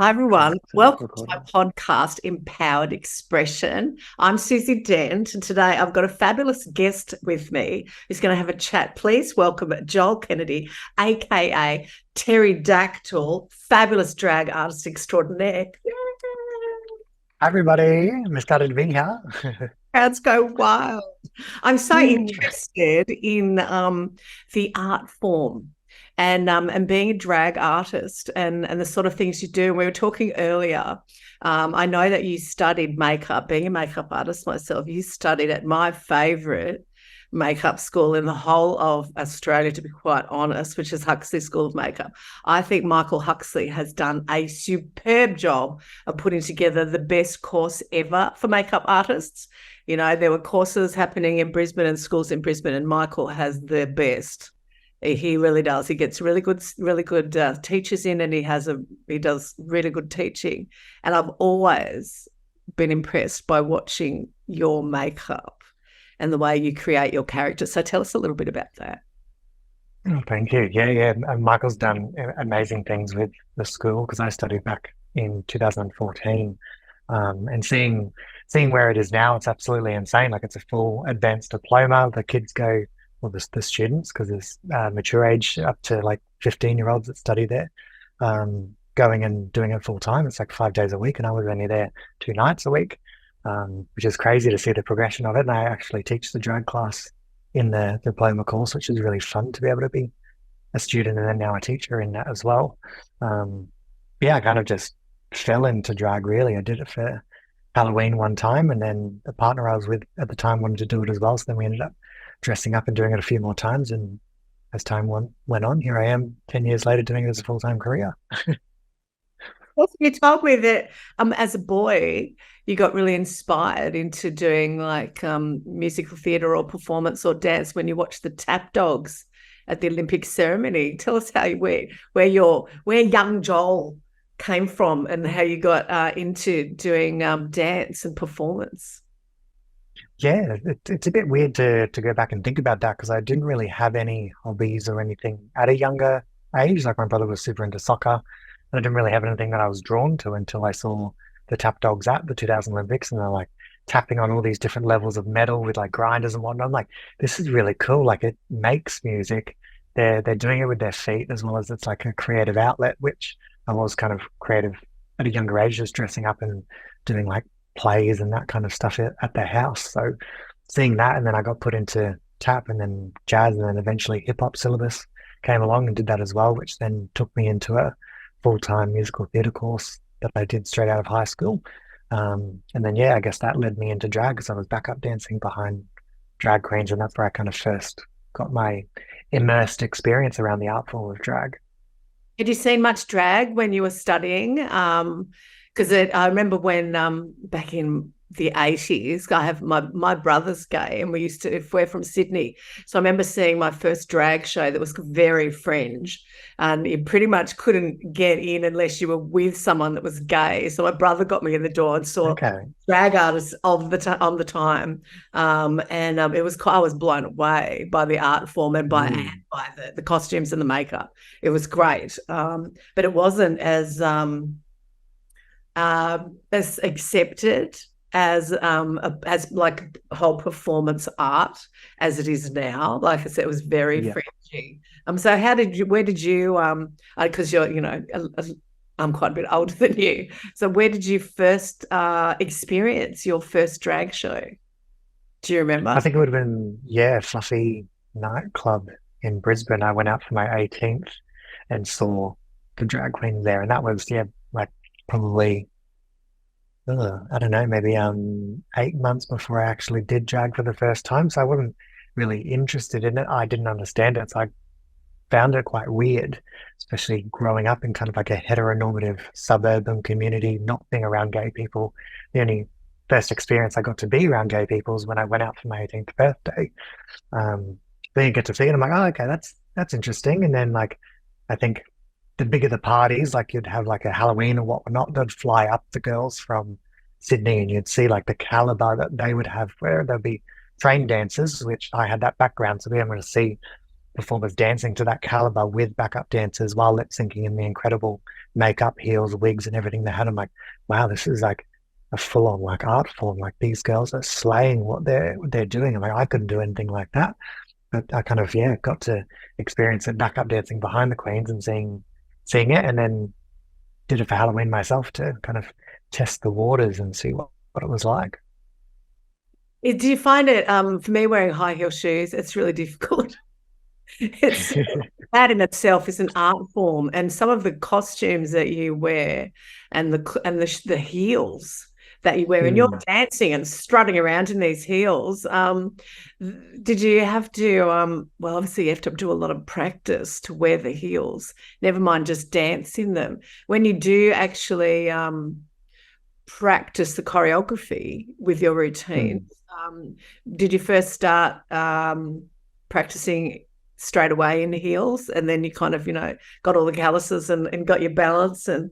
Hi, Okay, everyone. so Welcome to my recording. podcast, Empowered Expression. I'm Suzi Dent, and today I've got a fabulous guest with me who's going to have a chat. Please welcome Joel Kennedy, aka Terry Dactyl, fabulous drag artist extraordinaire. Hi everybody, I'm excited to be here. Crowds go wild. I'm so Woo. interested in the art form and being a drag artist and the sort of things you do. We were talking earlier. I know that you studied makeup, being a makeup artist myself. You studied at my favorite makeup school in the whole of Australia, to be quite honest, which is Huxley School of Makeup. I think Michael Huxley has done a superb job of putting together the best course ever for makeup artists. You know, there were courses happening in Brisbane and schools in Brisbane, and Michael has the best. He really does. He gets really good teachers in, and he does really good teaching. And I've always been impressed by watching your makeup and the way you create your character. So tell us a little bit about that. Oh, thank you. Yeah. And Michael's done amazing things with the school because I studied back in 2014. And seeing where it is now, it's absolutely insane. Like it's a full advanced diploma. The kids go, well, the students, because there's mature age up to like 15-year-olds that study there, going and doing it full time. It's like 5 days a week, and I was only there 2 nights a week, which is crazy to see the progression of it. And I actually teach the drag class in the diploma course, which is really fun to be able to be a student and then now a teacher in that as well. Um, yeah, I kind of just fell into drag really. I did it for Halloween one time, and then the partner I was with at the time wanted to do it as well. So then we ended up dressing up and doing it a few more times. And as went on, here I am 10 years later doing it as a full-time career. Also, you told me that as a boy, you got really inspired into doing like musical theatre or performance or dance when you watched the Tap Dogs at the Olympic ceremony. Tell us how you where young Joel came from and how you got into doing dance and performance. Yeah, it's a bit weird to go back and think about that because I didn't really have any hobbies or anything at a younger age. Like my brother was super into soccer, and I didn't really have anything that I was drawn to until I saw the tap dogs at the 2000 Olympics, and they're like tapping on all these different levels of metal with like grinders and whatnot. I'm like, this is really cool. Like it makes music. They're doing it with their feet as well as it's like a creative outlet, which I was kind of creative at a younger age, just dressing up and doing like plays and that kind of stuff at their house. So seeing that, and then I got put into tap and then jazz, and then eventually hip hop syllabus came along and did that as well, which then took me into a full-time musical theatre course that I did straight out of high school. And then yeah, I guess that led me into drag because I was backup dancing behind drag queens, and that's where I kind of first got my immersed experience around the art form of drag. Had you seen much drag when you were studying? Because I remember when back in the 80s, I have my brother's gay, and we used to, if we're from Sydney. So I remember seeing my first drag show that was very fringe, and you pretty much couldn't get in unless you were with someone that was gay. So my brother got me in the door and saw Okay. drag artists of the time, and it was I was blown away by the art form and Mm. by the costumes and the makeup. It was great, but it wasn't as accepted as like whole performance art as it is now. Like I said, it was very Yeah. fringy. So how did you? Where did you? Because you're, I'm quite a bit older than you. So where did you first experience your first drag show? Do you I remember? think it would have been, yeah, Fluffy nightclub in Brisbane. I went out for my 18th and saw the drag queen there. And that was, yeah, like probably, I don't know, maybe 8 months before I actually did drag for the first time. So I wasn't really interested in it. I didn't understand it. So I found it quite weird, especially growing up in kind of like a heteronormative suburban community, not being around gay people. The only first experience I got to be around gay people was when I went out for my 18th birthday. Then you get to see it. I'm like, oh, okay, that's interesting. And then like, I think the bigger the parties, like you'd have like a Halloween or whatnot, they'd fly up the girls from Sydney, and you'd see like the caliber that they would have, where there'd be trained dancers, which I had that background, so being able to see performers dancing to that caliber with backup dancers while lip syncing in the incredible makeup, heels, wigs, and everything they had. I'm like, wow, this is like a full-on like art form. Like these girls are slaying what they're doing. I'm like, I couldn't do anything like that. But I kind of got to experience it backup dancing behind the queens and seeing it, and then did it for Halloween myself to kind of test the waters and see what it was like. Do you find it, for me, wearing high heel shoes, it's really difficult. It's that in itself is an art form, and some of the costumes that you wear, and the heels that you wear, and you're Mm. dancing and strutting around in these heels. Did you have to? Well, obviously, you have to do a lot of practice to wear the heels. Never mind just dance in them. When you do actually practice the choreography with your routine, Mm. um, did you first start practicing straight away in heels, and then you kind of got all the calluses and got your balance and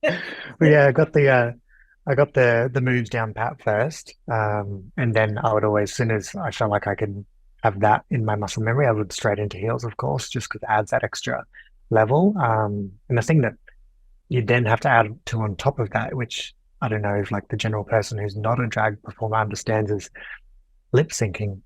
But yeah, I got the moves down pat first, and then I would always, as soon as I felt like I could have that in my muscle memory, I would straight into heels, of course, just because it adds that extra level. And the thing that you then have to add to on top of that, which I don't know if like the general person who's not a drag performer understands, is lip syncing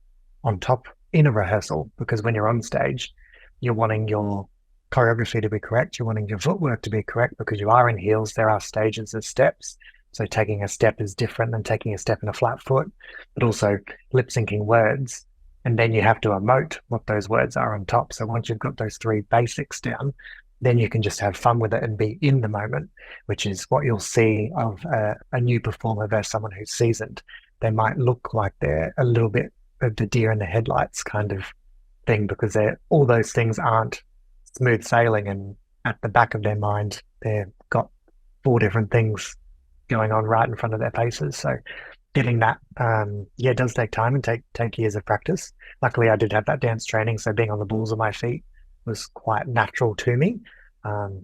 on top in a rehearsal, because when you're on stage, you're wanting your choreography to be correct, you're wanting your footwork to be correct because you are in heels. There are stages of steps. So taking a step is different than taking a step in a flat foot, but also lip syncing words. And then you have to emote what those words are on top. So once you've got those three basics down, then you can just have fun with it and be in the moment, which is what you'll see of a new performer versus someone who's seasoned. They might look like they're a little bit of the deer in the headlights kind of thing, because they're all those things aren't smooth sailing, and at the back of their mind they've got four different things going on right in front of their faces. So getting that, it does take time and take years of practice. Luckily, I did have that dance training, so being on the balls of my feet was quite natural to me.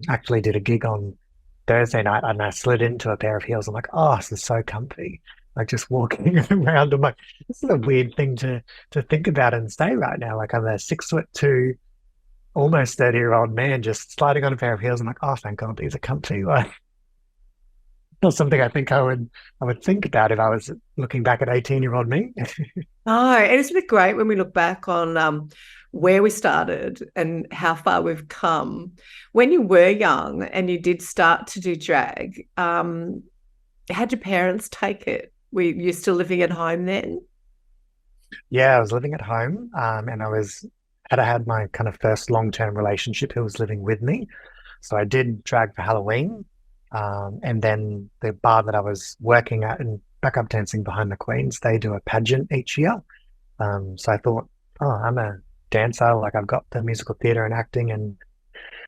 Actually did a gig on Thursday night and I slid into a pair of heels. I'm like, oh, this is so comfy. Like just walking around, I'm like, this is a weird thing to think about and say right now. Like I'm a 6'2", almost 30-year-old man just sliding on a pair of heels. I'm like, oh, thank God these are comfy. Like, not something I think I would think about if I was looking back at 18-year-old me. oh, and isn't it great when we look back on where we started and how far we've come? When you were young and you did start to do drag, how did your parents take it? Were you still living at home then? Yeah, I was living at home, and I had my kind of first long-term relationship who was living with me. So I did drag for Halloween, and then the bar that I was working at and backup dancing behind the Queens, they do a pageant each year. So I thought, oh, I'm a dancer, like I've got the musical theatre and acting and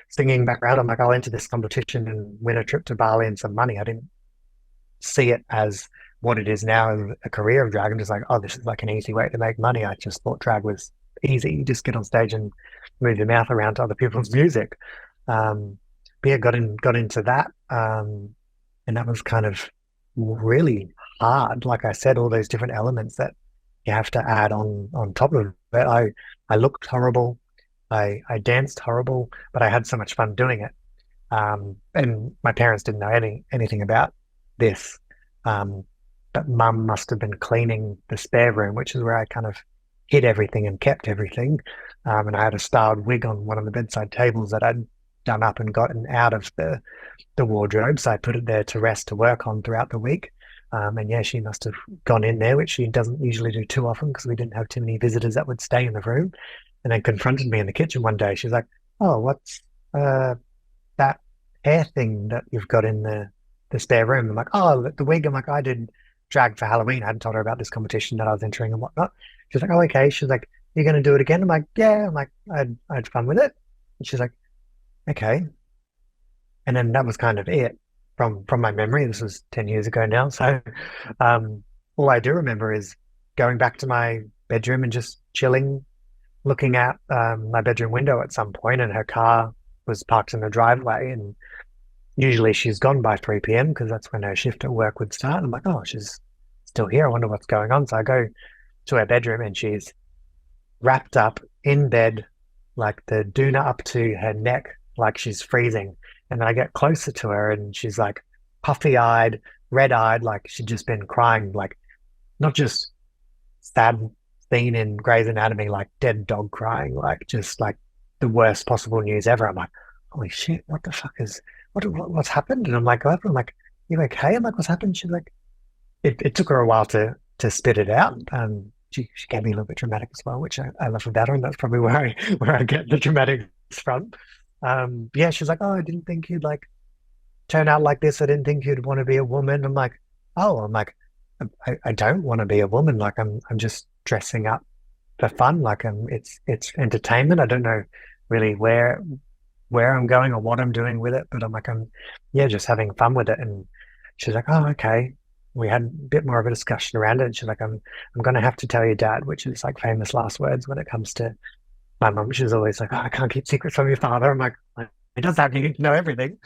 singing background. I'm like, I'll enter this competition and win a trip to Bali and some money. I didn't see it as what it is now, a career of drag. I'm just like, oh, this is like an easy way to make money. I just thought drag was easy. You just get on stage and move your mouth around to other people's music. But yeah, got into that, and that was kind of really hard. Like I said, all those different elements that you have to add on top of it. I looked horrible. I danced horrible, but I had so much fun doing it. And my parents didn't know anything about this. But mum must have been cleaning the spare room, which is where I kind of hid everything and kept everything. And I had a styled wig on one of the bedside tables that I'd done up and gotten out of the wardrobe. So I put it there to rest, to work on throughout the week. And yeah, she must have gone in there, which she doesn't usually do too often because we didn't have too many visitors that would stay in the room. And then confronted me in the kitchen one day. She's like, "Oh, what's that hair thing that you've got in the spare room?" I'm like, "Oh, the wig." I'm like, "I did drag for Halloween. I hadn't told her about this competition that I was entering and whatnot." She's like, "Oh, okay." She's like, "You're going to do it again?" I'm like, "Yeah." I'm like, I had fun with it. And she's like, "Okay." And then that was kind of it from my memory. This was 10 years ago now. So all I do remember is going back to my bedroom and just chilling, looking out my bedroom window at some point, and her car was parked in the driveway. And usually she's gone by 3 p.m. because that's when her shift at work would start. I'm like, oh, she's still here. I wonder what's going on. So I go to her bedroom and she's wrapped up in bed, like the doona up to her neck, like she's freezing. And then I get closer to her and she's like puffy-eyed, red-eyed, like she'd just been crying, like not just sad scene in Grey's Anatomy, like dead dog crying, like just like the worst possible news ever. I'm like, holy shit, what the fuck is what's happened? And I'm like, what? I'm like, you okay? I'm like, what's happened? She's like, it took her a while to spit it out. She gave me a little bit dramatic as well, which I love about her, and that's probably where I get the dramatics from. Yeah, she's like, oh, I didn't think you'd like turn out like this. I didn't think you'd want to be a woman. I'm like, oh, I'm like, I don't want to be a woman. Like I'm just dressing up for fun. Like it's entertainment. I don't know really where I'm going or what I'm doing with it, but I'm like, yeah, just having fun with it. And she's like, oh, okay. We had a bit more of a discussion around it. And she's like, I'm going to have to tell your dad, which is like famous last words when it comes to my mum. She's always like, oh, I can't keep secrets from your father. I'm like, it does that. You need to know everything.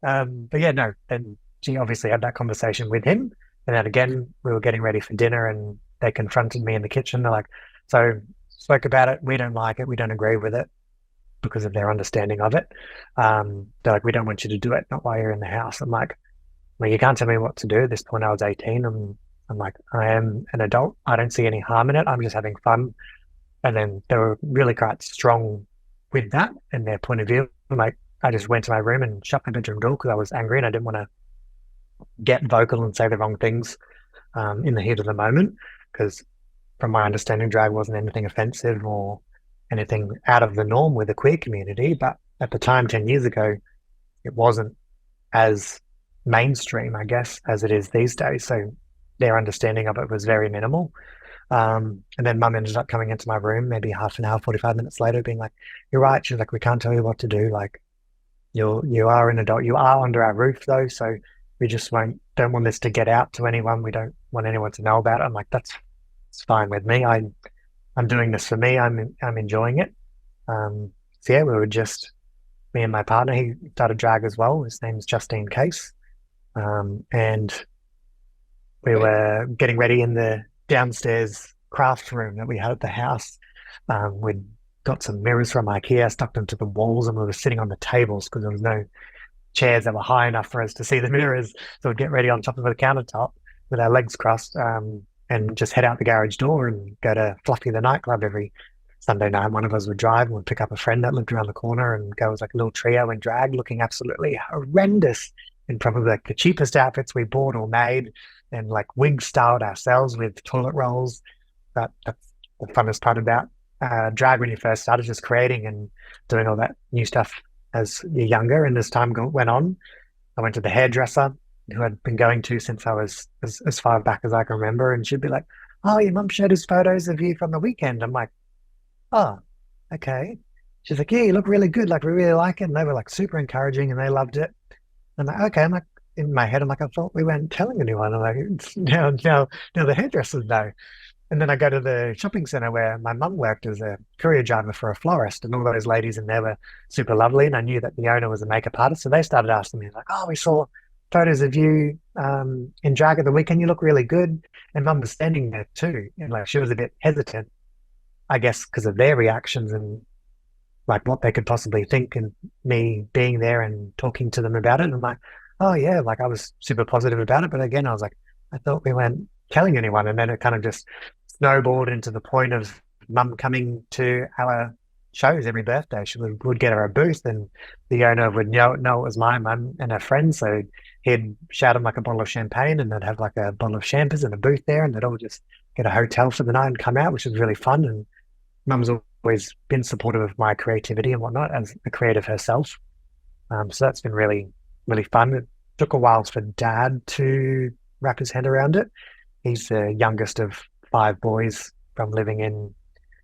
But yeah, no. And she obviously had that conversation with him. And then again, we were getting ready for dinner and they confronted me in the kitchen. They're like, so spoke about it. We don't like it. We don't agree with it because of their understanding of it. They're like, we don't want you to do it, not while you're in the house. I'm like, well, you can't tell me what to do. At this point, I was 18. I'm like, I am an adult. I don't see any harm in it. I'm just having fun. And then they were really quite strong with that and their point of view. I'm like, I just went to my room and shut my bedroom door because I was angry and I didn't want to get vocal and say the wrong things in the heat of the moment. Because from my understanding, drag wasn't anything offensive or anything out of the norm with the queer community. But at the time, 10 years ago, it wasn't as mainstream, I guess, as it is these days. So their understanding of it was very minimal. And then mum ended up coming into my room maybe half an hour, 45 minutes later, being like, you're right. She's like, we can't tell you what to do. Like, you are an adult. You are under our roof though. So we just don't want this to get out to anyone. We don't want anyone to know about it. I'm like, it's fine with me. I'm doing this for me. I'm enjoying it. So yeah, we were just me and my partner. He started drag as well. His name's Justine Case. And we were getting ready in the downstairs craft room that we had at the house. We'd got some mirrors from IKEA, stuck them to the walls, and we were sitting on the tables because there was no chairs that were high enough for us to see the mirrors. So we'd get ready on top of the countertop with our legs crossed, and just head out the garage door and go to Fluffy the nightclub every Sunday night. One of us would drive and we'd pick up a friend that lived around the corner and go as like a little trio in drag, looking absolutely horrendous in probably like the cheapest outfits we bought or made, and like wig styled ourselves with toilet rolls. That's the funnest part about drag when you first started, just creating and doing all that new stuff as you're younger. And as time went on, I went to the hairdresser who I'd been going to since I was as far back as I can remember. And she'd be like, oh, your mum showed us photos of you from the weekend. I'm like, oh, okay. She's like, yeah, you look really good. Like, we really like it. And they were like super encouraging and they loved it. I'm like, okay. I'm like, in my head, I'm like, I thought we weren't telling anyone. I'm like, now the hairdressers know. And then I go to the shopping center where my mum worked as a courier driver for a florist, and all those ladies in there were super lovely. And I knew that the owner was a makeup artist. So they started asking me like, oh, we saw photos of you in drag at the weekend. You look really good. And mum was standing there too. And like, she was a bit hesitant, I guess, because of their reactions and like what they could possibly think and me being there and talking to them about it. And I'm like, oh yeah, like I was super positive about it. But again, I was like, I thought we weren't telling anyone. And then it kind of just snowballed into the point of mum coming to our shows every birthday. She would get her a booth and the owner would know it was my mum and her friends. So he'd shout them like a bottle of champagne and they'd have like a bottle of champers and a booth there and they'd all just get a hotel for the night and come out, which was really fun. And mum's always been supportive of my creativity and whatnot as a creative herself. So that's been really, really fun. It took a while for dad to wrap his head around it. He's the youngest of 5 boys from living in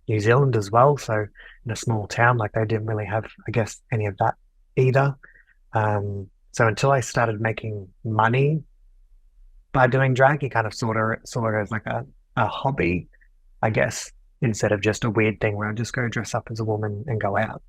New Zealand as well. So in a small town, like they didn't really have, I guess, any of that either. So until I started making money by doing drag, he kind of saw it as like a hobby, I guess, instead of just a weird thing where I just go dress up as a woman and go out.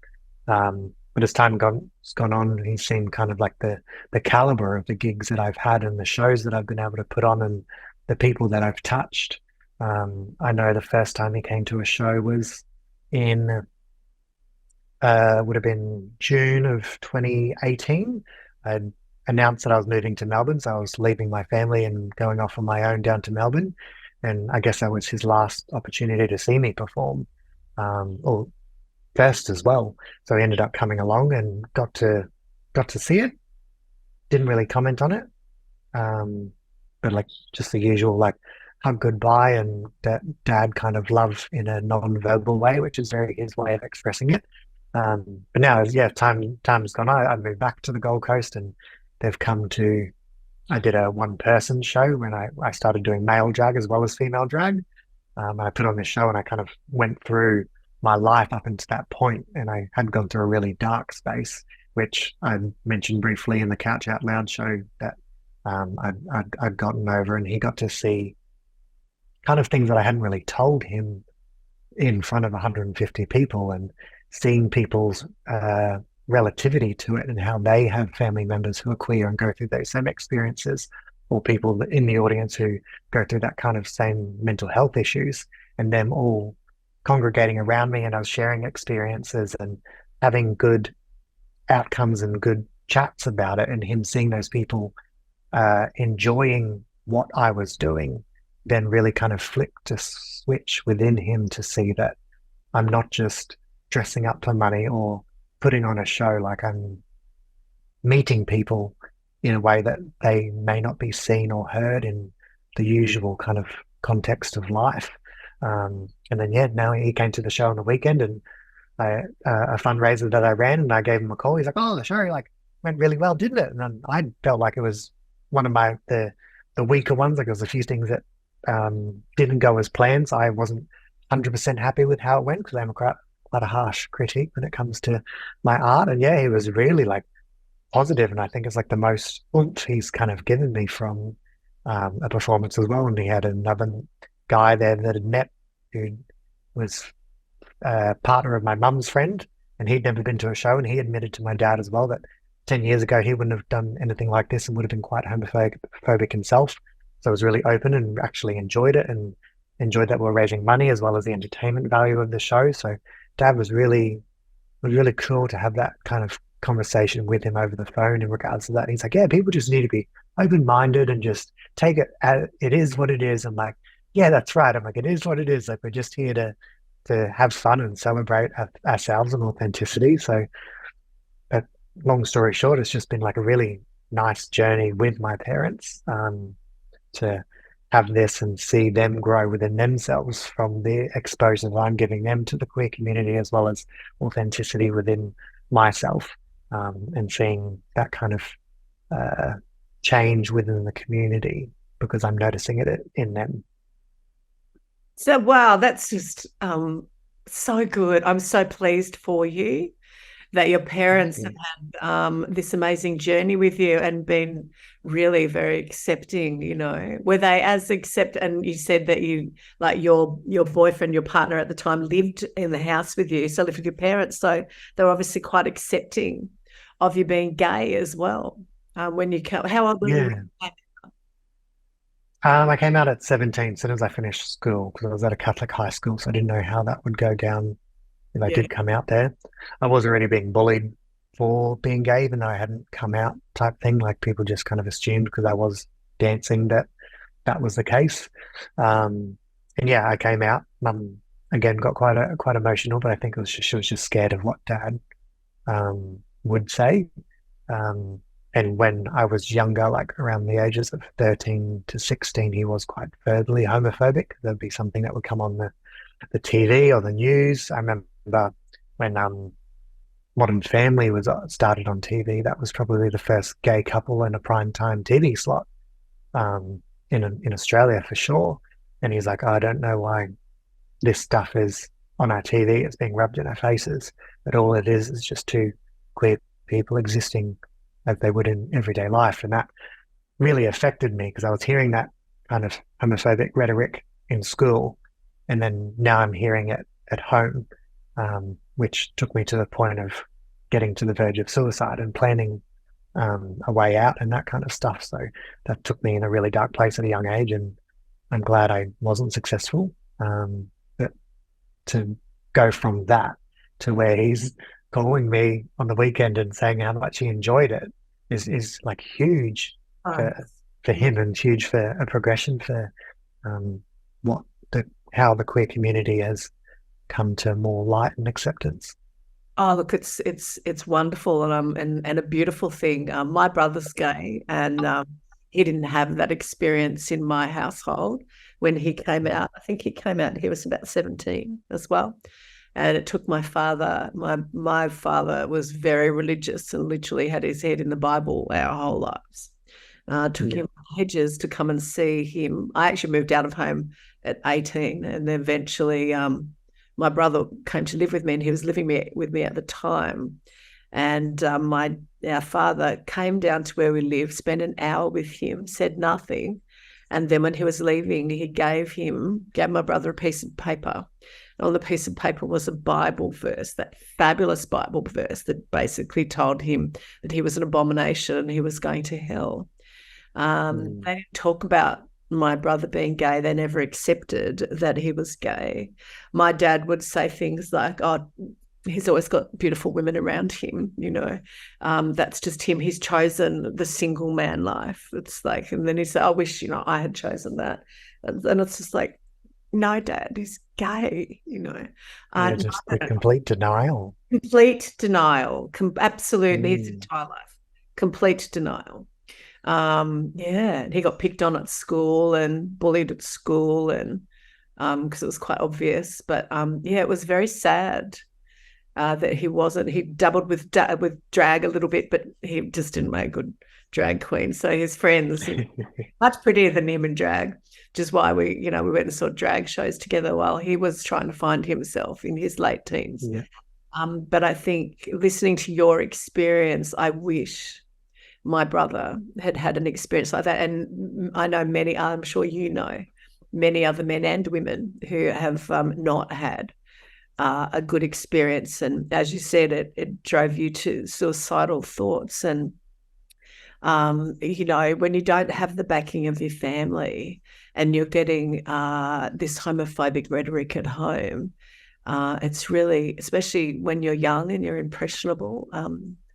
But as time gone on, he's seen kind of like the caliber of the gigs that I've had and the shows that I've been able to put on and the people that I've touched. I know the first time he came to a show was in would have been June of 2018. I announced that I was moving to Melbourne, so I was leaving my family and going off on my own down to Melbourne. And I guess that was his last opportunity to see me perform, or first as well. So he ended up coming along and got to see it. Didn't really comment on it, but like just the usual like hug goodbye and that dad kind of love in a non-verbal way, which is very his way of expressing it. But now, yeah, time's gone. I moved back to the Gold Coast, and they've come to. I did a one-person show when I started doing male drag as well as female drag. I put on this show, and I kind of went through my life up until that point, and I had gone through a really dark space, which I mentioned briefly in the Couch Out Loud show that I'd gotten over, and he got to see kind of things that I hadn't really told him in front of 150 people, and seeing people's relativity to it and how they have family members who are queer and go through those same experiences, or people in the audience who go through that kind of same mental health issues, and them all congregating around me and I was sharing experiences and having good outcomes and good chats about it, and him seeing those people enjoying what I was doing, then really kind of flipped a switch within him to see that I'm not just dressing up for money or putting on a show, like I'm meeting people in a way that they may not be seen or heard in the usual kind of context of life. And then, yeah, now he came to the show on the weekend, and a fundraiser that I ran, and I gave him a call. He's like, "Oh, the show like went really well, didn't it?" And then I felt like it was one of the weaker ones. Like there was a few things that didn't go as planned. So I wasn't 100% happy with how it went because I'm quite a harsh critic when it comes to my art. And yeah, he was really like positive, and I think it's like the most oomph he's kind of given me from a performance as well. And he had another guy there that had met who was partner of my mum's friend, and he'd never been to a show, and he admitted to my dad as well that 10 years ago he wouldn't have done anything like this and would have been quite homophobic himself. So I was really open and actually enjoyed it, and enjoyed that we're raising money as well as the entertainment value of the show. So dad was really cool to have that kind of conversation with him over the phone in regards to that. And he's like, yeah, people just need to be open-minded and just take it as it is what it is. I'm like, yeah, that's right. I'm like, it is what it is. Like we're just here to have fun and celebrate ourselves and authenticity. So, but long story short, it's just been like a really nice journey with my parents, to have this and see them grow within themselves from the exposure that I'm giving them to the queer community, as well as authenticity within myself, and seeing that kind of change within the community because I'm noticing it in them. So, wow, that's just so good. I'm so pleased for you that your parents have had this amazing journey with you and been really very accepting, were they as accept, and you said that you like your boyfriend, your partner at the time lived in the house with you, so lived with your parents, so they're obviously quite accepting of you being gay as well. When you come, how old were you? Yeah. I came out at 17 as soon as I finished school because I was at a Catholic high school, so I didn't know how that would go down if I Yeah. did come out there. I was already being bullied for being gay, even though I hadn't come out type thing. Like people just kind of assumed because I was dancing that that was the case. And yeah, I came out. Mum again got quite emotional, but I think she was just scared of what Dad would say. And when I was younger, like around the ages of 13 to 16, he was quite verbally homophobic. There'd be something that would come on the TV or the news. I remember when Modern Family was started on TV. That was probably the first gay couple in a prime time TV slot in Australia for sure. And he's like, I don't know why this stuff is on our TV. It's being rubbed in our faces, but all it is just two queer people existing as they would in everyday life. And that really affected me because I was hearing that kind of homophobic rhetoric in school, and then now I'm hearing it at home, which took me to the point of getting to the verge of suicide and planning a way out and that kind of stuff. So that took me in a really dark place at a young age, and I'm glad I wasn't successful. But to go from that to where he's calling me on the weekend and saying how much he enjoyed it is like huge Oh, for him and huge for a progression for um what the how the queer community has come to more light and acceptance. oh, look, it's wonderful and a beautiful thing. My brother's gay, and he didn't have that experience in my household when he came out. I think he came out. He was about 17 as well, and it took my father. My father was very religious and literally had his head in the Bible our whole lives. Took Yeah. him hedges to come and see him. I actually moved out of home at 18, and then eventually my brother came to live with me, and he was living with me at the time. And our father came down to where we lived, spent an hour with him, said nothing, and then when he was leaving, he gave my brother a piece of paper. On the piece of paper was a Bible verse, that fabulous Bible verse that basically told him that he was an abomination and he was going to hell. Mm. They didn't talk about my brother being gay. They never accepted that he was gay. My dad would say things like, "Oh, he's always got beautiful women around him, you know. That's just him. He's chosen the single man life." It's like, and then he'd say, "I wish, I had chosen that." And it's just like, no, Dad, he's gay, you know. Yeah, No, just the complete denial. complete denial, absolutely his Mm. entire life, complete denial. Yeah, and he got picked on at school and bullied at school, and because it was quite obvious. But yeah, it was very sad that he wasn't. He dabbled with drag a little bit, but he just didn't make a good drag queen. So his friends, much prettier than him in drag, which is why we went and saw drag shows together while he was trying to find himself in his late teens. Yeah. But I think listening to your experience, I wish my brother had had an experience like that. And I know many, I'm sure you know, many other men and women who have not had a good experience. And as you said, it drove you to suicidal thoughts. And, when you don't have the backing of your family and you're getting this homophobic rhetoric at home, it's really, especially when you're young and you're impressionable,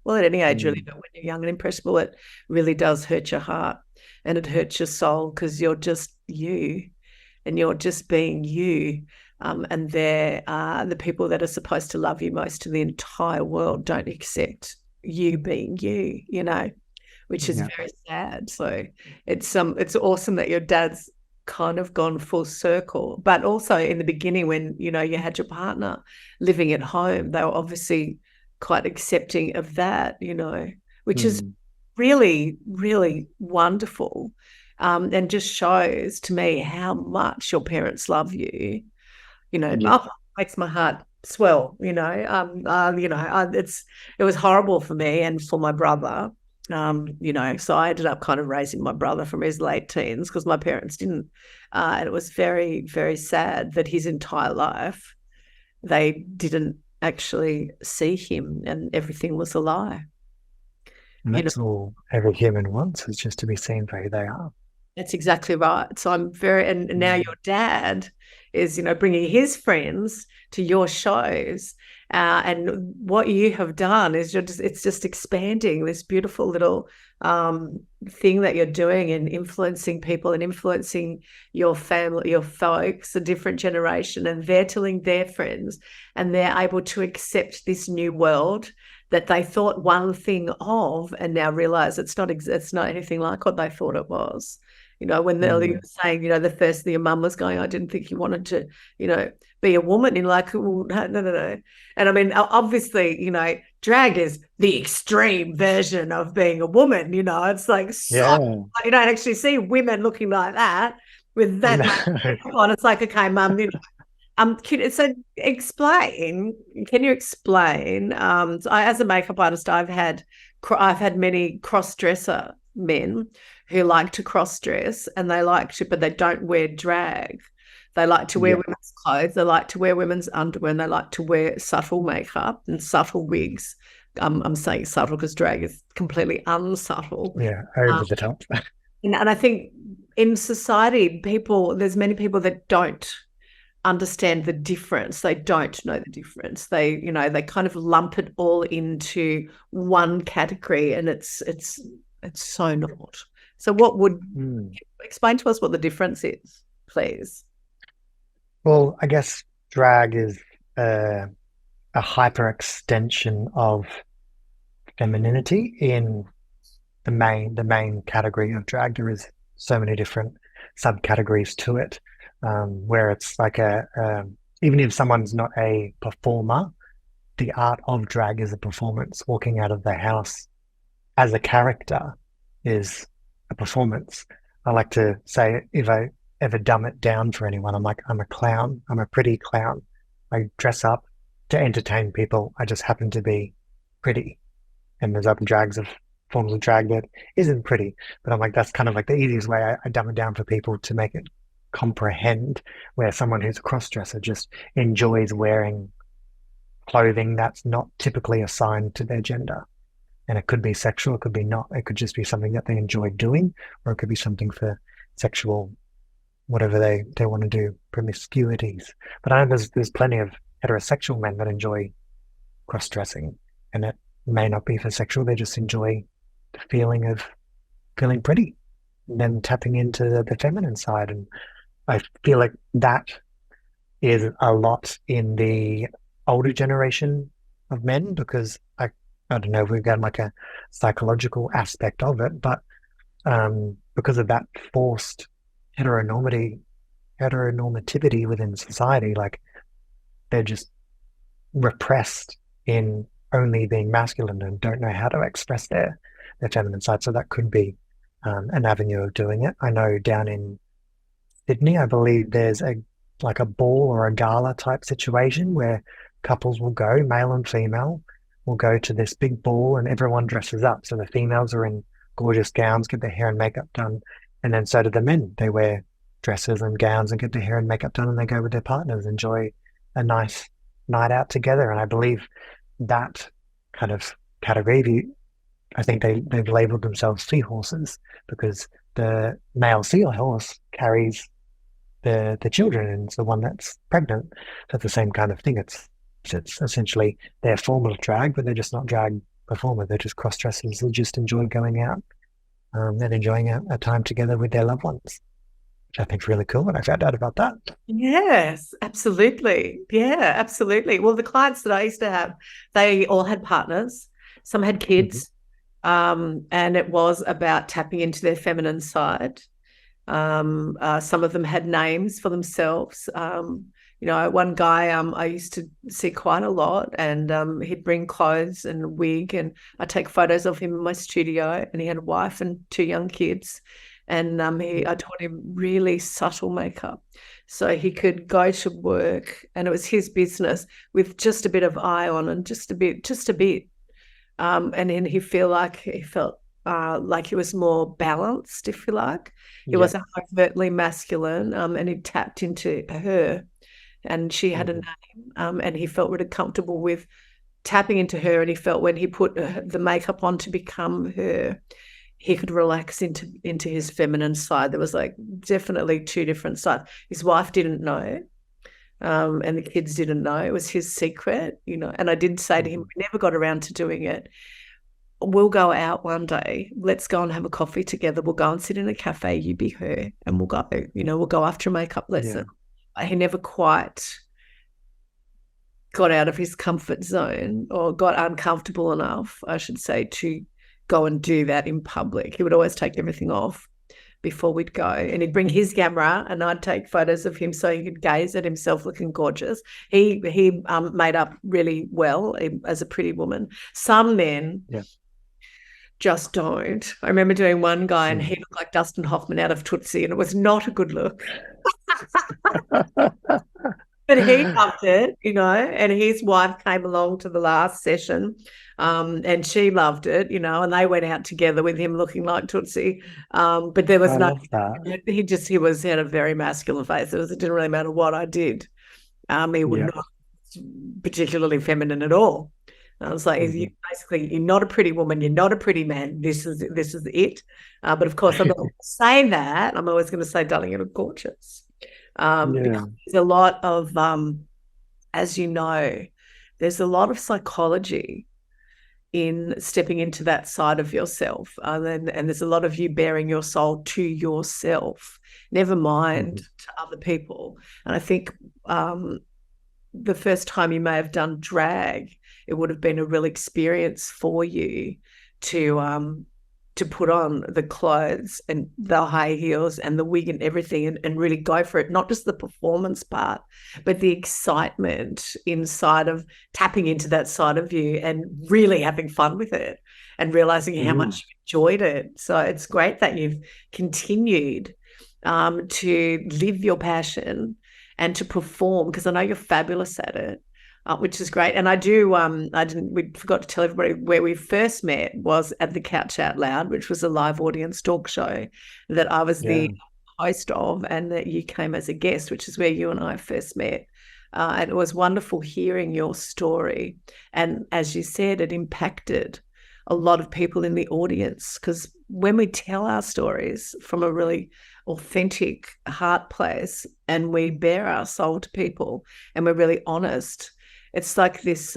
well, at any age really, Mm. but when you're young and impressionable, it really does hurt your heart and it hurts your soul because you're just you and you're just being you. And the people that are supposed to love you most in the entire world don't accept you being you, which is Yeah. very sad. So it's awesome that your dad's kind of gone full circle. But also in the beginning when, you had your partner living at home, they were obviously quite accepting of that, which is Mm. really, really wonderful. And just shows to me how much your parents love you, Yeah. oh, makes my heart swell, it was horrible for me and for my brother. So I ended up kind of raising my brother from his late teens because my parents didn't. And it was very, very sad that his entire life they didn't actually see him and everything was a lie. And You know, that's all every human wants is just to be seen for who they are. that's exactly right. So I'm and now Mm. your dad is, bringing his friends to your shows. And what you have done is it's just expanding this beautiful little thing that you're doing and influencing people and influencing your family, your folks, a different generation. And they're telling their friends and they're able to accept this new world that they thought one thing of and now realize it's not anything like what they thought it was. When they were Mm. saying, the first thing your mum was going, I didn't think you wanted to, be a woman. And like, well, no, no, no, no. And I mean, obviously, drag is the extreme version of being a woman, it's like, so Yeah. you don't actually see women looking like that with that No. much on. It's like, okay, mum, so can you explain? So as a makeup artist, I've had many cross-dresser men who like to cross-dress and but they don't wear drag. They like to wear Yeah. women's clothes. They like to wear women's underwear and they like to wear subtle makeup and subtle wigs. I'm saying subtle because drag is completely unsubtle. Yeah. Um, Over the top. and I think in society, there's many people that don't understand the difference. They don't know the difference. They kind of lump it all into one category, and it's so not. So what would explain to us what the difference is, please? Well, I guess drag is a hyper extension of femininity in the main category of drag. There is so many different subcategories to it, where it's like even if someone's not a performer, the art of drag is a performance. Walking out of the house as a character is a performance. I like to say, if I ever dumb it down for anyone, I'm like, I'm a clown. I'm a pretty clown. I dress up to entertain people. I just happen to be pretty. And there's other drags of forms of drag that isn't pretty. But I'm like, that's kind of like the easiest way I dumb it down for people to make it comprehend, where someone who's a cross-dresser just enjoys wearing clothing that's not typically assigned to their gender. And it could be sexual, it could be not. It could just be something that they enjoy doing, or it could be something for sexual, whatever they want to do, promiscuities. But I know there's plenty of heterosexual men that enjoy cross-dressing, and it may not be for sexual. They just enjoy the feeling of feeling pretty, and then tapping into the feminine side. And I feel like that is a lot in the older generation of men, because I don't know if we've got like a psychological aspect of it, but because of that forced heteronormativity within society, like they're just repressed in only being masculine and don't know how to express their feminine side. So that could be an avenue of doing it. I know down in Sydney, I believe there's like a ball or a gala type situation where couples will go, male and female, will go to this big ball and everyone dresses up. So the females are in gorgeous gowns, get their hair and makeup done. And then so do the men. They wear dresses and gowns and get their hair and makeup done, and they go with their partners, enjoy a nice night out together. And I believe that kind of category, I think they've labeled themselves seahorses, because the male seahorse carries the children and it's the one that's pregnant. So it's the same kind of thing. It's essentially their form of drag, but they're just not drag performer. They're just cross dressers who just enjoy going out and enjoying a time together with their loved ones, which I think is really cool. And I found out about that. Yes, absolutely. Yeah, absolutely. Well, the clients that I used to have, they all had partners. Some had kids, and it was about tapping into their feminine side. Some of them had names for themselves. One guy I used to see quite a lot, and he'd bring clothes and a wig, and I'd take photos of him in my studio, and he had a wife and 2 young kids. And I taught him really subtle makeup, so he could go to work, and it was his business with just a bit of eye on and just a bit. And then he felt like he was more balanced, if you like. He wasn't overtly masculine, and he tapped into her, and she had a name, and he felt really comfortable with tapping into her, and he felt when he put the makeup on to become her, he could relax into his feminine side. There was like definitely 2 different sides. His wife didn't know, and the kids didn't know. It was his secret, and I did say to him, we never got around to doing it. We'll go out one day. Let's go and have a coffee together. We'll go and sit in a cafe. You be her, and we'll go. We'll go after a makeup lesson. Yeah. He never quite got out of his comfort zone, or got uncomfortable enough, I should say, to go and do that in public. He would always take everything off before we'd go, and he'd bring his camera, and I'd take photos of him so he could gaze at himself looking gorgeous. He made up really well as a pretty woman. Some men just don't. I remember doing one guy, and he looked like Dustin Hoffman out of Tootsie, and it was not a good look. But he loved it, and his wife came along to the last session, and she loved it, and they went out together with him looking like Tootsie. But there was he had a very masculine face. It didn't really matter what I did. He was not particularly feminine at all. I was like, basically, you're not a pretty woman, you're not a pretty man. This is it. But of course, I'm not saying that. I'm always going to say, darling, you look gorgeous. Yeah. Because there's a lot of, as you know, there's a lot of psychology in stepping into that side of yourself. And there's a lot of you bearing your soul to yourself, never mind Mhm. to other people. And I think the first time you may have done drag, it would have been a real experience for you to put on the clothes and the high heels and the wig and everything and really go for it, not just the performance part, but the excitement inside of tapping into that side of you and really having fun with it and realizing how Mm. much you enjoyed it. So it's great that you've continued to live your passion and to perform, because I know you're fabulous at it, which is great. And I do, we forgot to tell everybody where we first met was at the Couch Out Loud, which was a live audience talk show that I was the Yeah. host of, and that you came as a guest, which is where you and I first met. And it was wonderful hearing your story. And as you said, it impacted a lot of people in the audience, because when we tell our stories from a really authentic heart place and we bare our soul to people and we're really honest, it's like this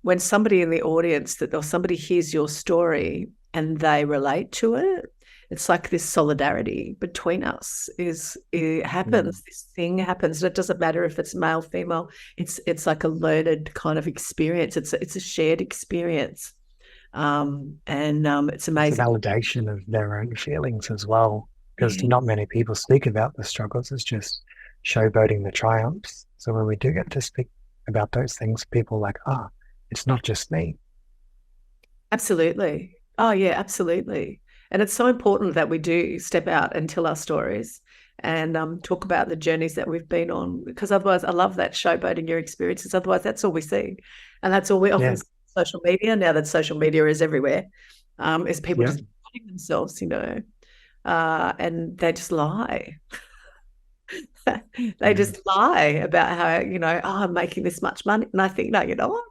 when somebody in the audience or somebody hears your story and they relate to it, it's like this solidarity between us it Mm. happens. This thing happens. It doesn't matter if it's male, female. It's like a learned kind of experience. It's a shared experience. And it's It's a amazing. validation of their own feelings as well, because Yeah, not many people speak about the struggles. It's just showboating the triumphs. So when we do get to speak about those things, people are like, ah, it's not just me. absolutely. Oh yeah, absolutely. And it's so important that we do step out and tell our stories and talk about the journeys that we've been on, because otherwise, I love that showboating your experiences. Otherwise, that's all we see, and that's all we often Yeah, see on social media. Now that social media is everywhere, is people yeah, just putting themselves, and they just lie. They yeah. just lie about how, oh, I'm making this much money. And I think, no, you know what?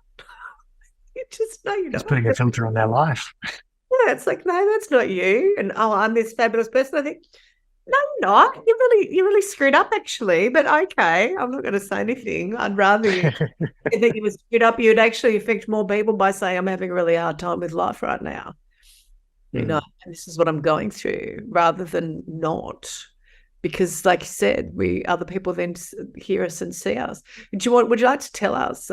You just, no, you're Just not. putting a filter on their life. Yeah, it's like, no, that's not you. And oh, I'm this fabulous person. I think, no, you're not. You really screwed up actually. But okay, I'm not going to say anything. I'd rather you think you were screwed up. You'd actually affect more people by saying I'm having a really hard time with life right now. Mm. And this is what I'm going through, rather than not. Because, like you said, we other people then hear us and see us. Would you like to tell us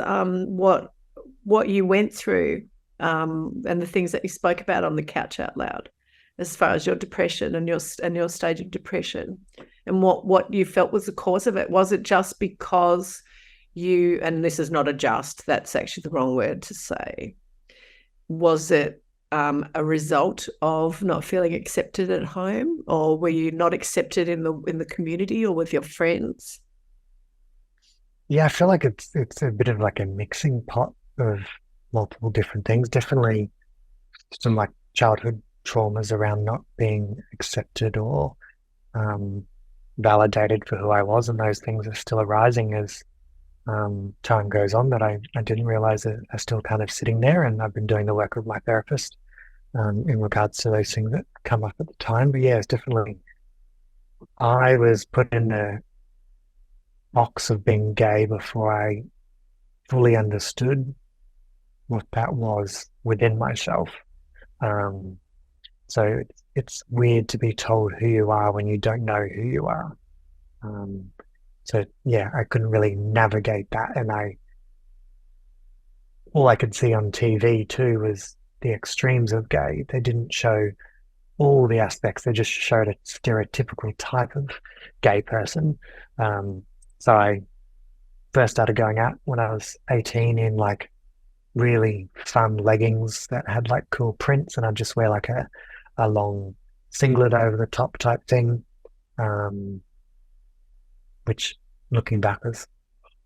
what you went through, and the things that you spoke about on the Couch Out Loud, as far as your depression and your stage of depression, and what you felt was the cause of it? Was it just because you, and this is not a just, that's actually the wrong word to say, was it a result of not feeling accepted at home, or were you not accepted in the community or with your friends? Yeah, I feel like it's a bit of like a mixing pot of multiple different things. Definitely some like childhood traumas around not being accepted or um, validated for who I was, and those things are still arising as time goes on that I didn't realize that are still kind of sitting there. And I've been doing the work with my therapist in regards to those things that come up at the time. But yeah, it's definitely, I was put in the box of being gay before I fully understood what that was within myself. Um, so it's weird to be told who you are when you don't know who you are. Um, so yeah, I couldn't really navigate that, and all I could see on TV too was the extremes of gay. They didn't show all the aspects. They just showed a stereotypical type of gay person. Um, so I first started going out when I was 18 in like really fun leggings that had like cool prints, and I'd just wear like a long singlet over the top type thing, um, which looking back was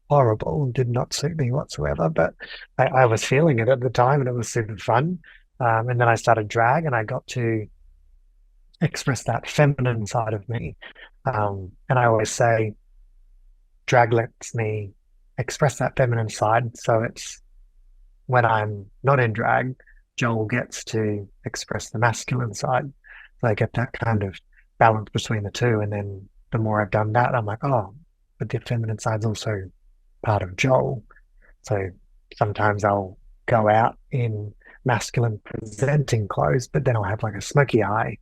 horrible and did not suit me whatsoever. But I was feeling it at the time, and it was super fun. And then I started drag, and I got to express that feminine side of me. And I always say drag lets me express that feminine side. So it's when I'm not in drag, Joel gets to express the masculine side. So I get that kind of balance between the two. And then the more I've done that, I'm like, oh, but the feminine side's also part of Joel. So sometimes I'll go out in masculine presenting clothes, but then I'll have like a smoky eye,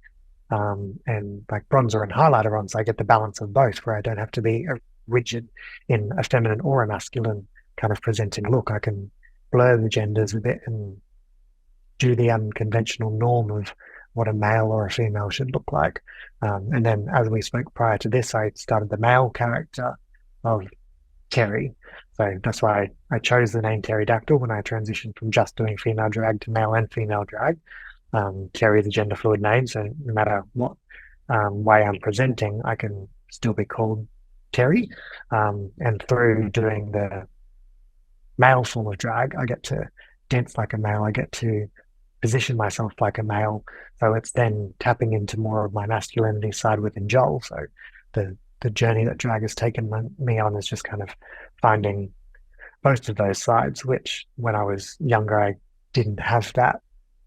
and like bronzer and highlighter on. So I get the balance of both where I don't have to be rigid in a feminine or a masculine kind of presenting look. I can blur the genders a bit and do the unconventional norm of what a male or a female should look like. And then, as we spoke prior to this, I started the male character of Terry. So that's why I chose the name Pterodactyl when I transitioned from just doing female drag to male and female drag. Terry is a gender fluid name, so no matter what way I'm presenting, I can still be called Terry. And through doing the male form of drag, I get to dance like a male. I get to position myself like a male. So it's then tapping into more of my masculinity side within Joel. So the journey that drag has taken me on is just kind of finding most of those sides, which when I was younger, I didn't have that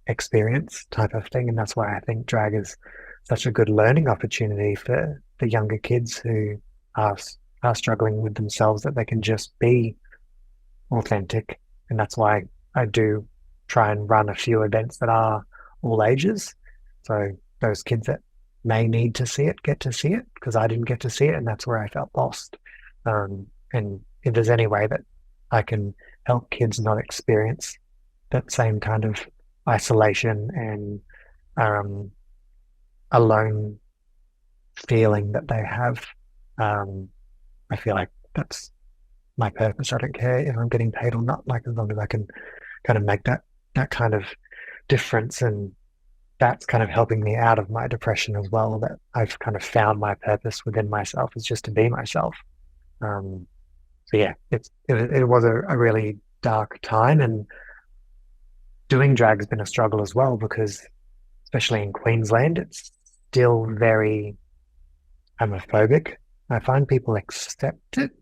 experience type of thing. And that's why I think drag is such a good learning opportunity for the younger kids who are, are struggling with themselves, that they can just be authentic. And that's why I do try and run a few events that are all ages. So those kids that may need to see it get to see it, because I didn't get to see it, and that's where I felt lost. And if there's any way that I can help kids not experience that same kind of isolation and alone feeling that they have, I feel like that's my purpose. I don't care if I'm getting paid or not, like as long as I can kind of make that kind of difference. And that's kind of helping me out of my depression as well, that I've kind of found my purpose within myself is just to be myself. So yeah, it was a really dark time, and doing drag has been a struggle as well, because especially in Queensland, it's still very homophobic. I find people accept it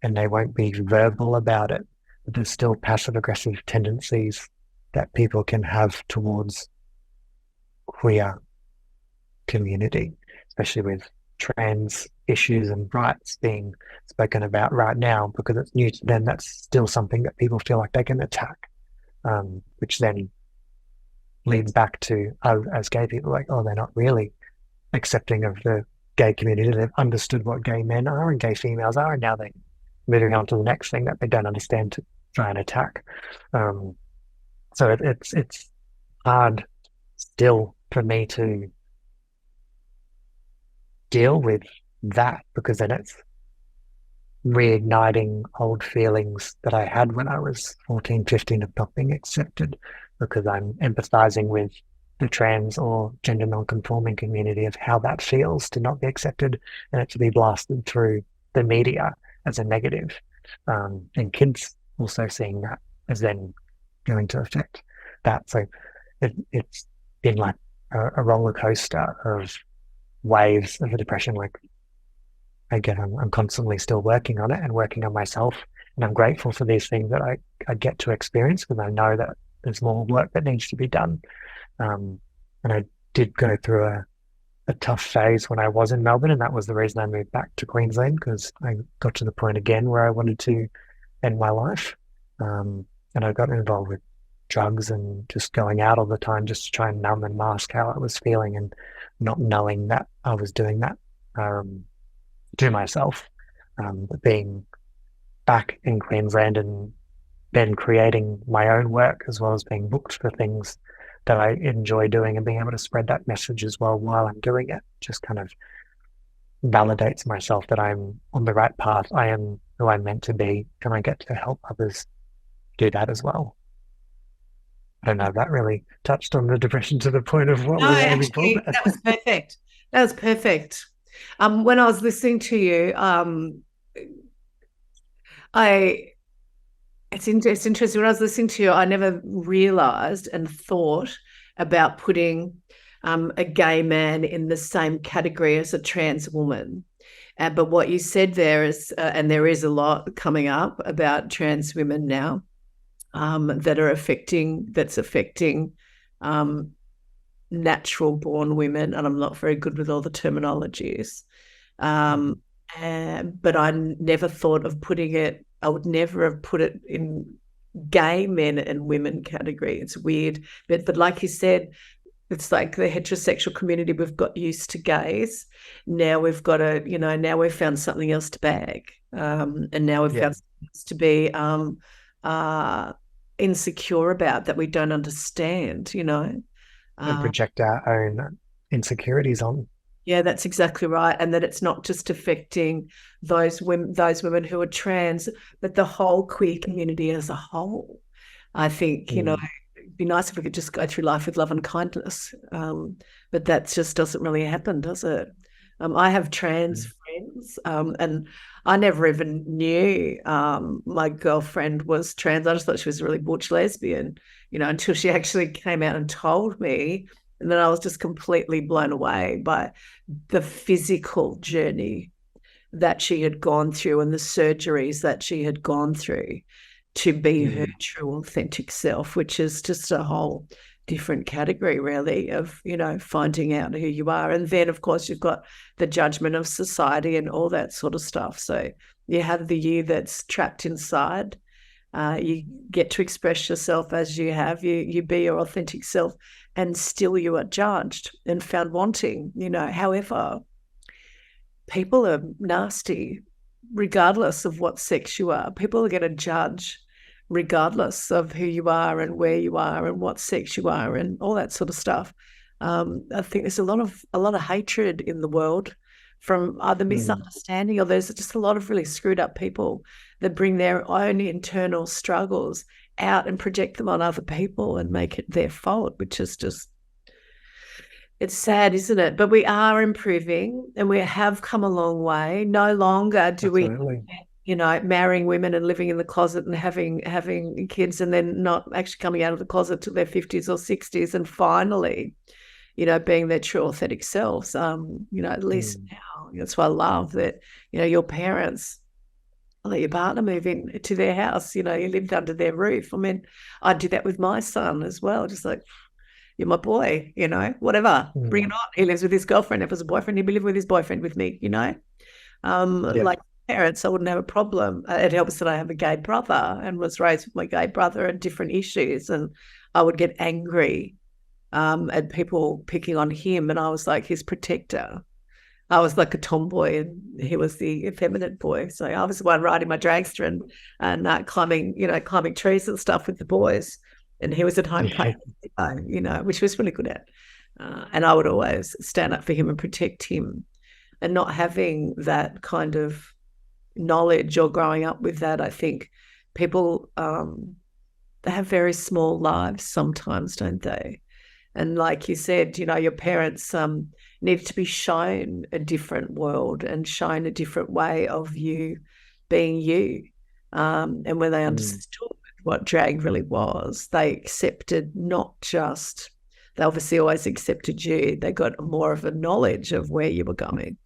and they won't be verbal about it, but there's still passive aggressive tendencies that people can have towards queer community, especially with trans issues and rights being spoken about right now, because it's new to them. That's still something that people feel like they can attack, which then leads back to as gay people, like, oh, they're not really accepting of the gay community. They've understood what gay men are and gay females are, and now they're moving on to the next thing that they don't understand to try and attack. So it's hard still for me to deal with that, because then it's reigniting old feelings that I had when I was 14, 15 of not being accepted, because I'm empathizing with the trans or gender non-conforming community of how that feels to not be accepted and it to be blasted through the media as a negative. And kids also seeing that as then going to affect that. So it's been like a roller coaster of waves of the depression. Like, again, I'm constantly still working on it and working on myself, and I'm grateful for these things that I get to experience, because I know that there's more work that needs to be done. And I did go through a tough phase when I was in Melbourne, and that was the reason I moved back to Queensland, because I got to the point again where I wanted to end my life. And I got involved with drugs and just going out all the time just to try and numb and mask how I was feeling, and not knowing that I was doing that to myself. But being back in Queensland and then creating my own work, as well as being booked for things that I enjoy doing, and being able to spread that message as well while I'm doing it, just kind of validates myself that I'm on the right path. I am who I'm meant to be, and I get to help others do that as well. I don't know if that really touched on the depression to the point of what No, we were aiming for. actually, that was perfect. That was perfect. When I was listening to you, it's interesting. When I was listening to you, I never realized and thought about putting a gay man in the same category as a trans woman. But what you said there is, and there is a lot coming up about trans women now, that's affecting natural born women, and I'm not very good with all the terminologies. Um, but I never thought of putting it, I would never have put it in gay men and women category. It's weird. But like you said, it's like the heterosexual community, we've got used to gays. Now we've got to, now we've found something else to bag. And now we've Yeah, found something else to be uh, insecure about that we don't understand. and Uh, project our own insecurities on. yeah, that's exactly right. And that it's not just affecting those women who are trans, but the whole queer community as a whole. I think, Mm, it'd be nice if we could just go through life with love and kindness. But that just doesn't really happen, does it? I have trans mm, friends, and I never even knew my girlfriend was trans. I just thought she was a really butch lesbian, until she actually came out and told me. And then I was just completely blown away by the physical journey that she had gone through and the surgeries that she had gone through to be her mm, true authentic self, which is just a whole different category really of finding out who you are. And then of course you've got the judgment of society and all that sort of stuff. So you have the you that's trapped inside. You get to express yourself as you have. You be your authentic self, and still you are judged and found wanting. However, people are nasty regardless of what sex you are. People are going to judge regardless of who you are and where you are and what sex you are and all that sort of stuff. I think there's a lot of hatred in the world from either mm. misunderstanding, or there's just a lot of really screwed up people that bring their own internal struggles out and project them on other people and make it their fault, which is just, it's sad, isn't it? But we are improving and we have come a long way. No longer do we, Absolutely. marrying women and living in the closet and having kids and then not actually coming out of the closet till their 50s or 60s and finally, being their true authentic selves. At least Mm. now. That's why I love that, your parents let your partner move into their house, you lived under their roof. I mean, I do that with my son as well, just like, you're my boy, whatever, bring it Mm. on. He lives with his girlfriend. If it was a boyfriend, he'd be living with his boyfriend with me. Yeah. Like parents, I wouldn't have a problem. It helps that I have a gay brother and was raised with my gay brother and different issues. And I would get angry at people picking on him. And I was like his protector. I was like a tomboy and he was the effeminate boy. So I was the one riding my dragster and climbing trees and stuff with the boys. And he was at home Yeah. playing, which he was really good at. And I would always stand up for him and protect him. And not having that kind of knowledge or growing up with that, I think people, they have very small lives sometimes, don't they? And like you said, your parents needed to be shown a different world and shown a different way of you being you. And when they Mm. understood what drag really was, they accepted not just, they obviously always accepted you, they got more of a knowledge of where you were going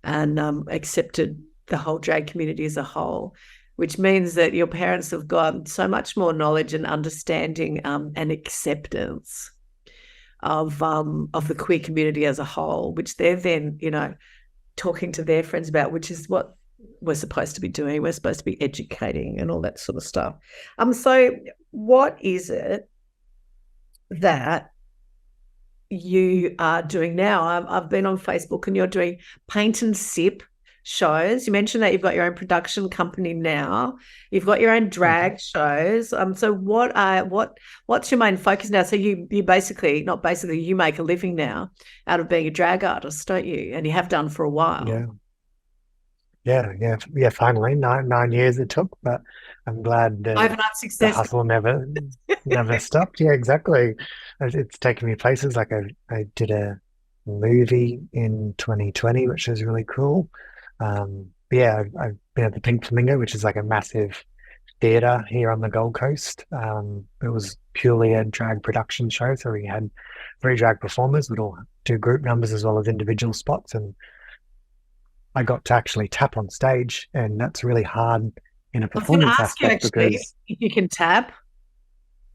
and accepted the whole drag community as a whole, which means that your parents have got so much more knowledge and understanding and acceptance of the queer community as a whole, which they're then, talking to their friends about, which is what we're supposed to be doing. We're supposed to be educating and all that sort of stuff. So what is it that you are doing now? I've been on Facebook and you're doing paint and sip shows. You mentioned that you've got your own production company now. You've got your own Mhm. drag shows. So what's your main focus now? So you basically, not basically, you make a living now out of being a drag artist, don't you? And you have done for a while. Yeah. Yeah. Finally, nine years it took, but I'm glad Overnight the success. hustle never stopped. Yeah, exactly. It's taken me places. Like I did a movie in 2020, which was really cool. But yeah, I've been at the Pink Flamingo, which is like a massive theatre here on the Gold Coast. It was purely a drag production show, so we had three drag performers. We'd all do group numbers as well as individual spots, and I got to actually tap on stage, and that's really hard in a I was going to performance ask you aspect actually because, if you can tap.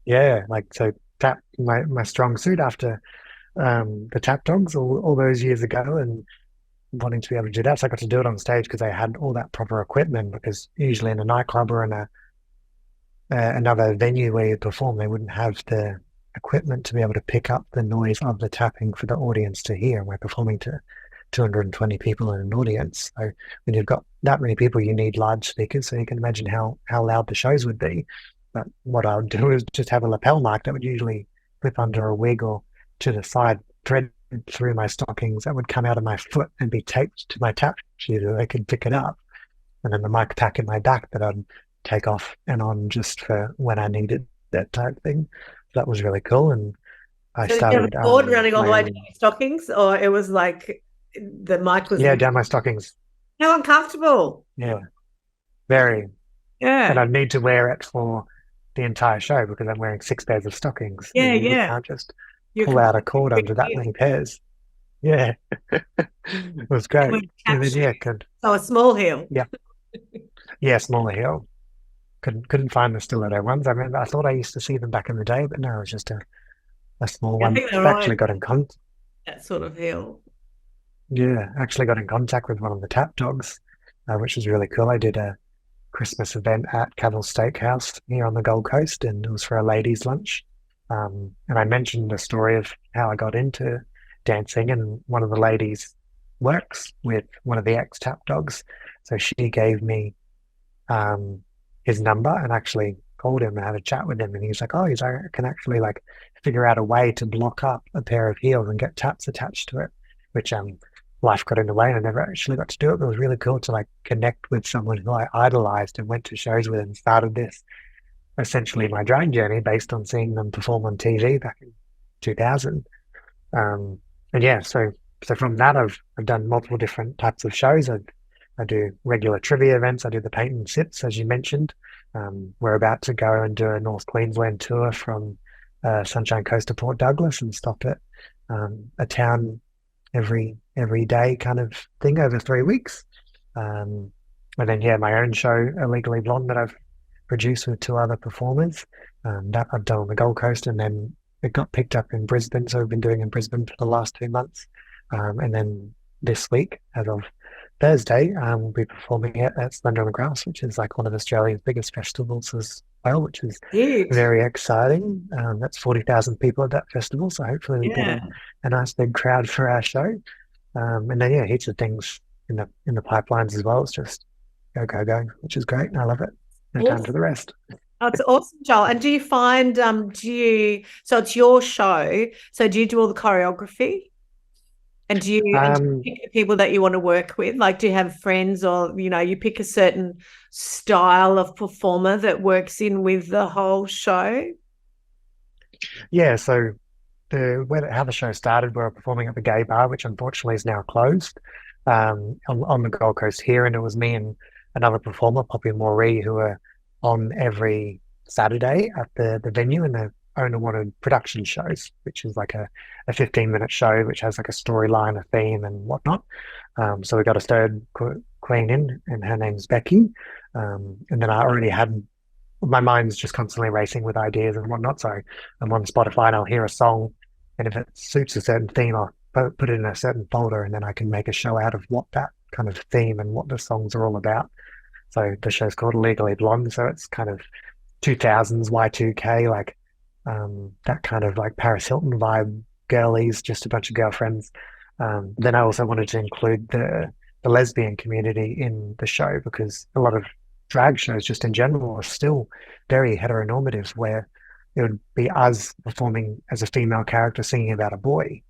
yeah, like so tap my strong suit after the tap dogs all those years ago, and wanting to be able to do that. So I got to do it on stage because they had all that proper equipment. Because usually in a nightclub or in another venue where you perform, they wouldn't have the equipment to be able to pick up the noise of the tapping for the audience to hear. And we're performing to 220 people in an audience. So when you've got that many people, you need large speakers. So you can imagine how loud the shows would be. But what I would do is just have a lapel mic that would usually clip under a wig or to the side, thread through my stockings that would come out of my foot and be taped to my tap shoe so they could pick it up. And then the mic pack in my back that I'd take off and on just for when I needed that type thing. That was really cool. And I So did you have started a cord running all my the way down own, your stockings, or it was like the mic was yeah, in? down my stockings. How uncomfortable. Yeah, very. And Yeah. I'd need to wear it for the entire show because I'm wearing 6 pairs of stockings. Yeah, And you yeah. can't just You're pull out a completely cord under freaked that in. many pairs. Yeah, it was great. With And tap then, shoes. yeah, So a small heel. yeah, yeah, smaller heel. Couldn't find the stiletto ones. I remember I thought I used to see them back in the day, but no, it was just a small Yeah, I one. think they're I all actually got in con that sort of heel. yeah, I actually got in contact with one of the tap dogs, which was really cool. I did a Christmas event at Cavill Steakhouse here on the Gold Coast, and it was for a ladies' lunch. And I mentioned the story of how I got into dancing, and one of the ladies works with one of the ex-tap dogs. So she gave me his number and actually called him and had a chat with him. And he's like, oh, I can actually like figure out a way to block up a pair of heels and get taps attached to it, which life got in the way and I never actually got to do it. But it was really cool to like connect with someone who I idolized and went to shows with and started this essentially my drag journey based on seeing them perform on TV back in 2000. Um, and yeah, so from that, I've done multiple different types of shows. I do regular trivia events. I do the paint and sits, as you mentioned. We're about to go and do a North Queensland tour from Sunshine Coast to Port Douglas and stop at a town every day kind of thing over 3 weeks. And then yeah, my own show, Illegally Blonde, that I've produced with two other performers. That I've done on the Gold Coast, and then it got picked up in Brisbane, so we've been doing in Brisbane for the last 2 months. And then this week, as of Thursday, we'll be performing it at Splendor on the Grass, which is like one of Australia's biggest festivals as well, which is Huge. very exciting. That's 40,000 people at that festival, so hopefully we get Yeah. a nice big crowd for our show. And then yeah, heaps of things in the pipelines as well. It's just go, which is great. I love it. No time for Awesome. the rest. Oh, it's awesome, Joel. And do you find so it's your show. So do you do all the choreography? And do you Um, pick the people that you want to work with? Like, do you have friends, or you pick a certain style of performer that works in with the whole show? yeah, so how the show started, we were performing at the gay bar, which unfortunately is now closed, on the Gold Coast here, and it was me and another performer, Poppy and Maureen, who were on every Saturday at the venue, and the owner wanted production shows, which is like a 15-minute show which has like a storyline, a theme, and whatnot. So we got a third queen in, and her name's Becky. And then I already had my mind's just constantly racing with ideas and whatnot. So I'm on Spotify and I'll hear a song, and if it suits a certain theme, I'll put it in a certain folder, and then I can make a show out of what that kind of theme and what the songs are all about. So the show's called Legally Blonde. So it's kind of 2000s Y2K, like that kind of like Paris Hilton vibe, girlies, just a bunch of girlfriends. Then I also wanted to include the lesbian community in the show, because a lot of drag shows just in general are still very heteronormative, where it would be us performing as a female character singing about a boy.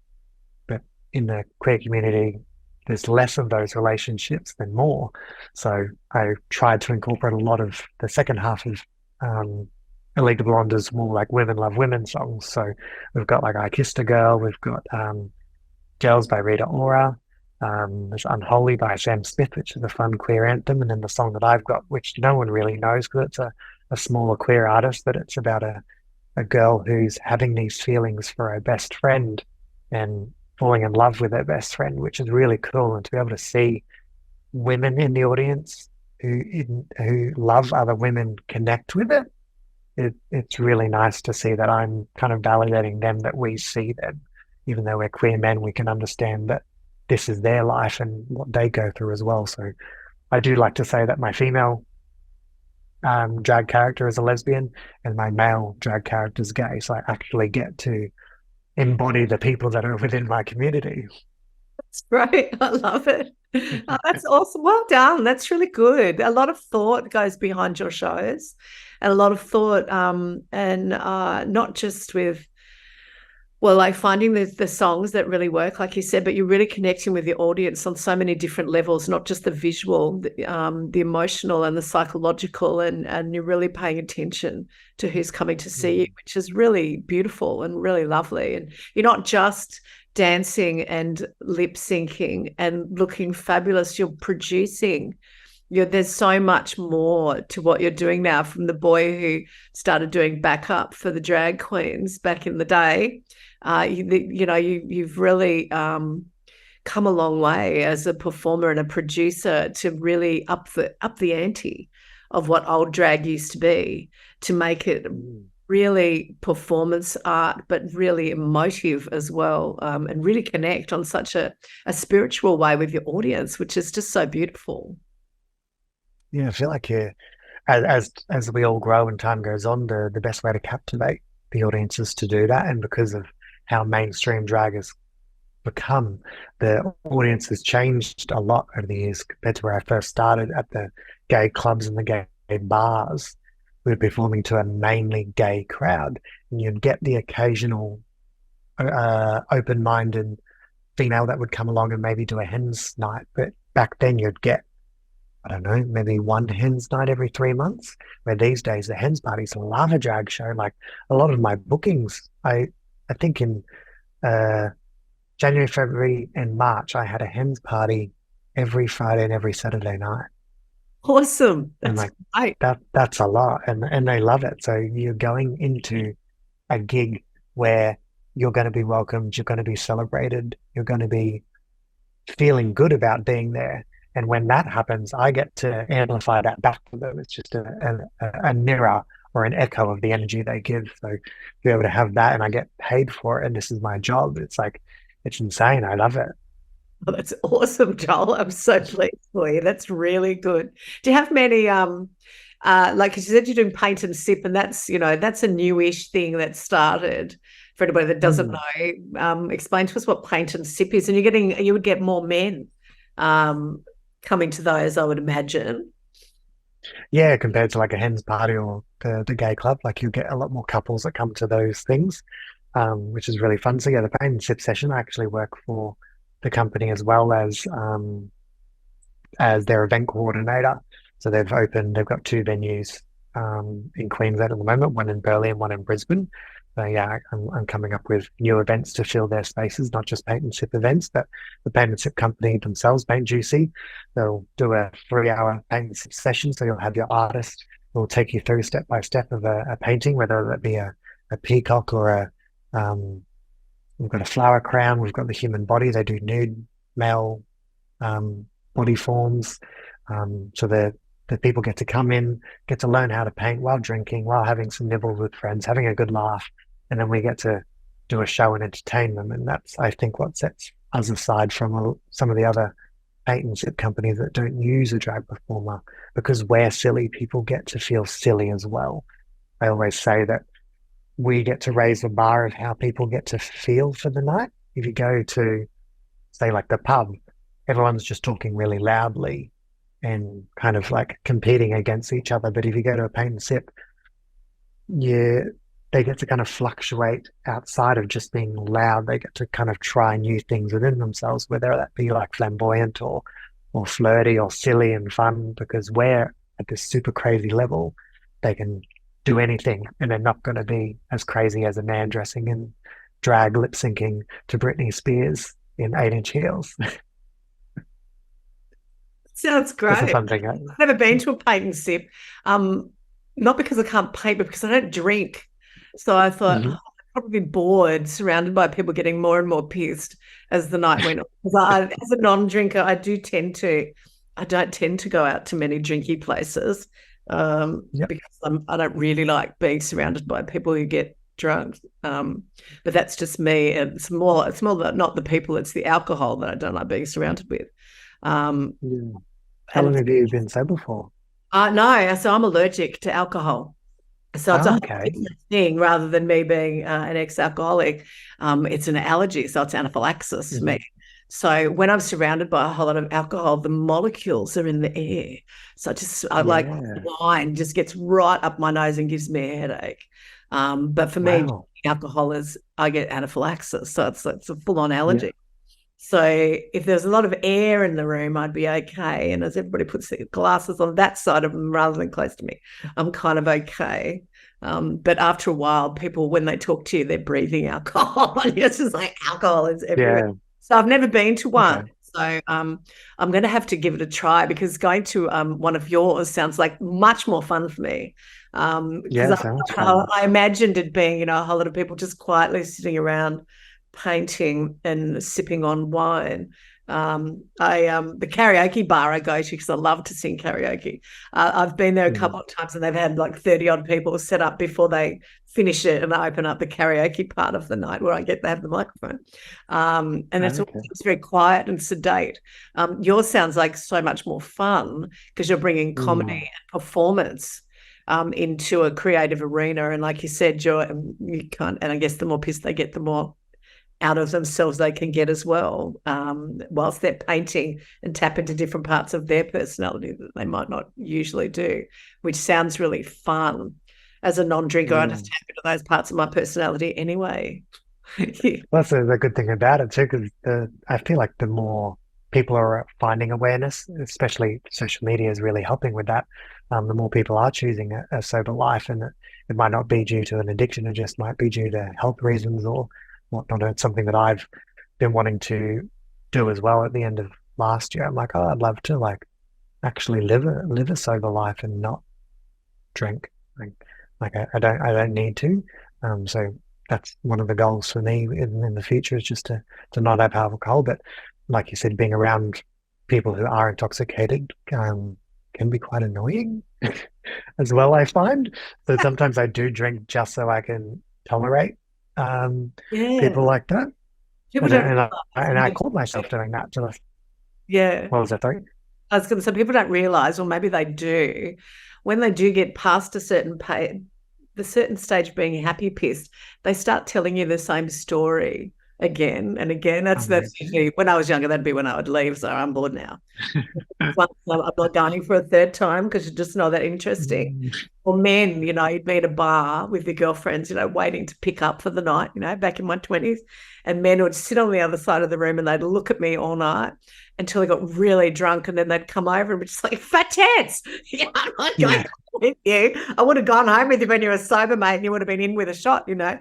But in the queer community, there's less of those relationships than more. So I tried to incorporate a lot of the second half of Elite Blonde is more like women love women songs. So we've got like I Kissed a Girl, we've got Girls by Rita Ora, there's Unholy by Sam Smith, which is a fun queer anthem, and then the song that I've got, which no one really knows because it's a smaller queer artist, but it's about a girl who's having these feelings for her best friend and falling in love with her best friend, which is really cool. And to be able to see women in the audience who love other women connect with it's really nice to see that I'm kind of validating them, that we see them, even though we're queer men, we can understand that this is their life and what they go through as well. So I do like to say that my female drag character is a lesbian and my male drag character is gay. So I actually get to embody the people that are within my community. That's great. I love it. Oh, that's awesome. Well done. That's really good. A lot of thought goes behind your shows, and a lot of thought, and not just with, well, like finding the songs that really work, like you said, but you're really connecting with the audience on so many different levels, not just the visual, the emotional and the psychological, and you're really paying attention to who's coming to see you, which is really beautiful and really lovely. And you're not just dancing and lip syncing and looking fabulous, you're producing. There's so much more to what you're doing now, from the boy who started doing backup for the drag queens back in the day. You've really come a long way as a performer and a producer to really up the ante of what old drag used to be, to make it really performance art, but really emotive as well, and really connect on such a spiritual way with your audience, which is just so beautiful. Yeah, I feel like as we all grow and time goes on, the best way to captivate the audience is to do that. And because of how mainstream drag has become, the audience has changed a lot over the years compared to where I first started at the gay clubs and the gay bars. We would be performing to a mainly gay crowd, and you'd get the occasional open-minded female that would come along and maybe do a hens night. But back then you'd get, I don't know, maybe one hens night every 3 months, where these days the hens parties love a drag show. Like a lot of my bookings, I think in January, February, and March, I had a hens party every Friday and every Saturday night. Awesome. And That's like great. that's a lot. And they love it. So you're going into a gig where you're going to be welcomed, you're going to be celebrated, you're going to be feeling good about being there. And when that happens, I get to amplify that back to them. It's just a mirror or an echo of the energy they give. So to be able to have that, and I get paid for it, and this is my job. It's like, it's insane. I love it. Oh, that's awesome, Joel. I'm so pleased for you. That's really good. Do you have many like you said, you're doing paint and sip, and that's a newish thing that started. For anybody that doesn't know, explain to us what paint and sip is. And you would get more men coming to those, I would imagine. Yeah, compared to like a hens party or the gay club, like you get a lot more couples that come to those things, which is really fun. So yeah, the paint and sip session, I actually work for the company as well as their event coordinator. So they've got two venues in Queensland at the moment, one in Burleigh and one in Brisbane. So yeah, I'm coming up with new events to fill their spaces, not just paint and sip events, but the paint and sip company themselves, Paint Juicy. They'll do a 3-hour paint and sip session. So you'll have your artist who will take you through step by step of a painting, whether that be a peacock or we've got a flower crown, we've got the human body. They do nude male body forms. So the people get to come in, get to learn how to paint while drinking, while having some nibbles with friends, having a good laugh, and then we get to do a show and entertain them. And that's, I think, what sets us aside from some of the other paint and sip companies that don't use a drag performer, because we're silly. People get to feel silly as well. I always say that we get to raise the bar of how people get to feel for the night. If you go to, say, like the pub, everyone's just talking really loudly and kind of like competing against each other. But if you go to a paint and sip, they get to kind of fluctuate outside of just being loud. They get to kind of try new things within themselves, whether that be like flamboyant or flirty or silly and fun, because we're at this super crazy level. They can do anything, and they're not going to be as crazy as a man dressing in drag lip syncing to Britney Spears in 8-inch heels. Sounds That's a great. fun thing. I've never been to a paint and sip. Not because I can't paint, but because I don't drink. So I thought, Mhm. I'd probably be bored, surrounded by people getting more and more pissed as the night went on. Because as a non-drinker, I don't tend to go out to many drinky places, Yep. because I don't really like being surrounded by people who get drunk. But that's just me. And it's more not the people, it's the alcohol that I don't like being surrounded with. Um, Yeah. How long and have you been sober for? no, so I'm allergic to alcohol. So it's a Oh, whole okay. different thing rather than me being an ex-alcoholic. It's an allergy, so it's anaphylaxis to me. Hmm. So when I'm surrounded by a whole lot of alcohol, the molecules are in the air. So I like Yeah. wine just gets right up my nose and gives me a headache. But for me, Wow. alcohol is I get anaphylaxis, so it's a full-on Yeah. allergy. So if there's a lot of air in the room, I'd be okay. And as everybody puts their glasses on that side of them rather than close to me, I'm kind of okay. But after a while, people, when they talk to you, they're breathing alcohol. It's just like alcohol is everywhere. Yeah. So I've never been to one. Okay. So I'm going to have to give it a try because going to one of yours sounds like much more fun for me. Because Yeah, so much fun. I imagined it being, a whole lot of people just quietly sitting around painting and sipping on wine. I the karaoke bar I go to because I love to sing karaoke. I've been there a Mm. couple of times and they've had like 30 odd people set up before they finish it and I open up the karaoke part of the night where I get to have the microphone. And Okay. it's very quiet and sedate. Yours sounds like so much more fun because you're bringing comedy Mm. and performance into a creative arena. And like you said, you can't, and I guess the more pissed they get, the more out of themselves they can get as well, whilst they're painting and tap into different parts of their personality that they might not usually do, which sounds really fun. As a non-drinker, I Yeah. just tap into those parts of my personality anyway. Well, that's the good thing about it too, because I feel like the more people are finding awareness, especially social media is really helping with that. The more people are choosing a sober life, and it might not be due to an addiction, it just might be due to health reasons or whatnot. It's something that I've been wanting to do as well at the end of last year. I'm like, oh, I'd love to like actually live a sober life and not drink. I don't need to. So that's one of the goals for me in the future is just to not have alcohol. But like you said, being around people who are intoxicated can be quite annoying as well, I find. So sometimes I do drink just so I can tolerate um, Yeah, people like that. people And don't and I, realize and when I they, caught myself doing that. So yeah. what was that? Sorry. I was going to say people don't realize, or maybe they do, when they do get past a certain the certain stage of being happy pissed, they start telling you the same story again and again. That's usually when I was younger. That'd be when I would leave. So I'm bored now. Once I'm not going for a third time because you're just not that interesting. Mm, Or men, you'd be at a bar with your girlfriends, waiting to pick up for the night, back in my 20s. And men would sit on the other side of the room and they'd look at me all night until they got really drunk. And then they'd come over and be just like, fat tits. I'm not going yeah. with you. I would have gone home with you when you were sober, mate, and you would have been in with a shot. But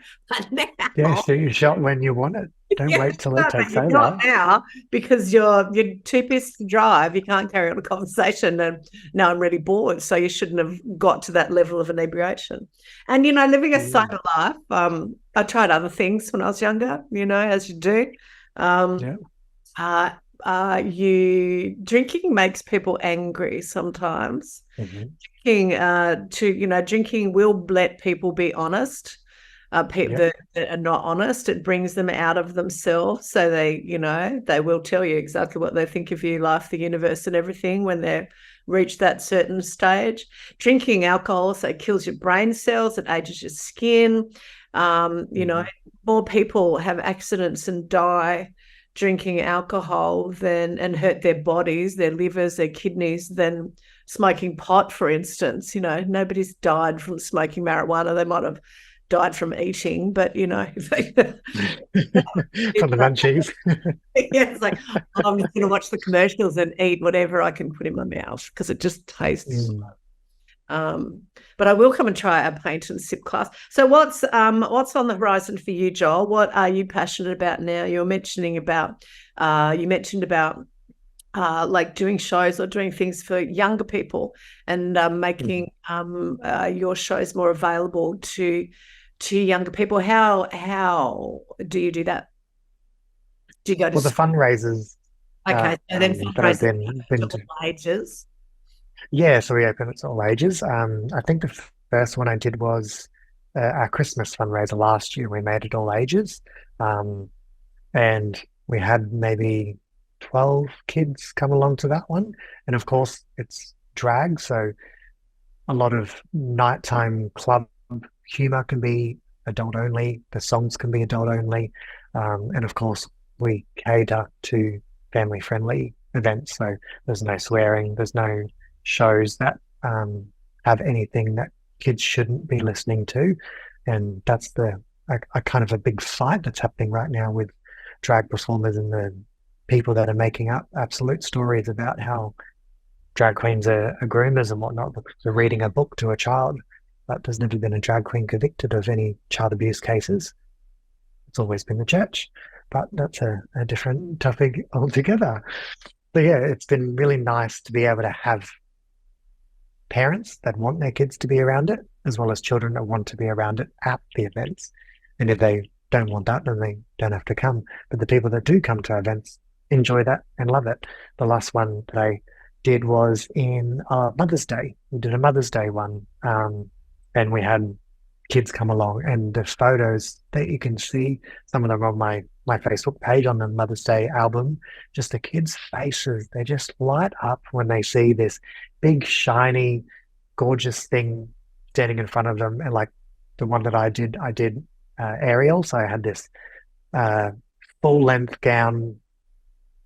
Yeah, now, shoot your shot when you want it. Don't yeah, wait till it no, but takes you're not over. now because you're too pissed to drive. You can't carry on a conversation, and now I'm really bored. So you shouldn't have got to that level of inebriation. And living a Mm, sober life. I tried other things when I was younger. As you do. Um, yeah. uh, you drinking makes people angry sometimes. Hmm. Drinking will let people be honest. People Yep. that are not honest, it brings them out of themselves. So they will tell you exactly what they think of you, life, the universe, and everything when they reach that certain stage. Drinking alcohol also kills your brain cells, it ages your skin. Hmm. More people have accidents and die drinking alcohol and hurt their bodies, their livers, their kidneys than smoking pot, for instance. Nobody's died from smoking marijuana. They might have died from eating, but For the munchies. it's like I'm just going to watch the commercials and eat whatever I can put in my mouth because it just tastes. Mm. Um, but I will come and try a paint and sip class. So what's on the horizon for you, Joel? What are you passionate about now? You mentioned about like doing shows or doing things for younger people and Mhm. making your shows more available to younger people. How do you do that? Do you go to Well, the school? fundraisers Okay, so then that I've fundraising been to to, all ages. yeah, so we open it to all ages. I think the first one I did was our Christmas fundraiser last year. We made it all ages, um, and we had maybe 12 kids come along to that one. And of course, it's drag, so a lot of nighttime club humor can be adult only. The songs can be adult only, and of course, we cater to family friendly events. So there's no swearing, there's no shows that have anything that kids shouldn't be listening to, and that's a kind of a big fight that's happening right now with drag performers and the people that are making up absolute stories about how drag queens are groomers and whatnot because they're reading a book to a child. But there's never been a drag queen convicted of any child abuse cases. It's always been the church. But that's a different topic altogether. But yeah, it's been really nice to be able to have parents that want their kids to be around it, as well as children that want to be around it at the events. And if they don't want that, then they don't have to come. But the people that do come to events enjoy that and love it. The last one that I did was in Mother's Day. We did a Mother's Day one, and we had kids come along, and the photos that you can see, some of them on my Facebook page on the Mother's Day album, just the kids' faces, they just light up when they see this big, shiny, gorgeous thing standing in front of them. And like the one that I did Ariel. So I had this full length gown,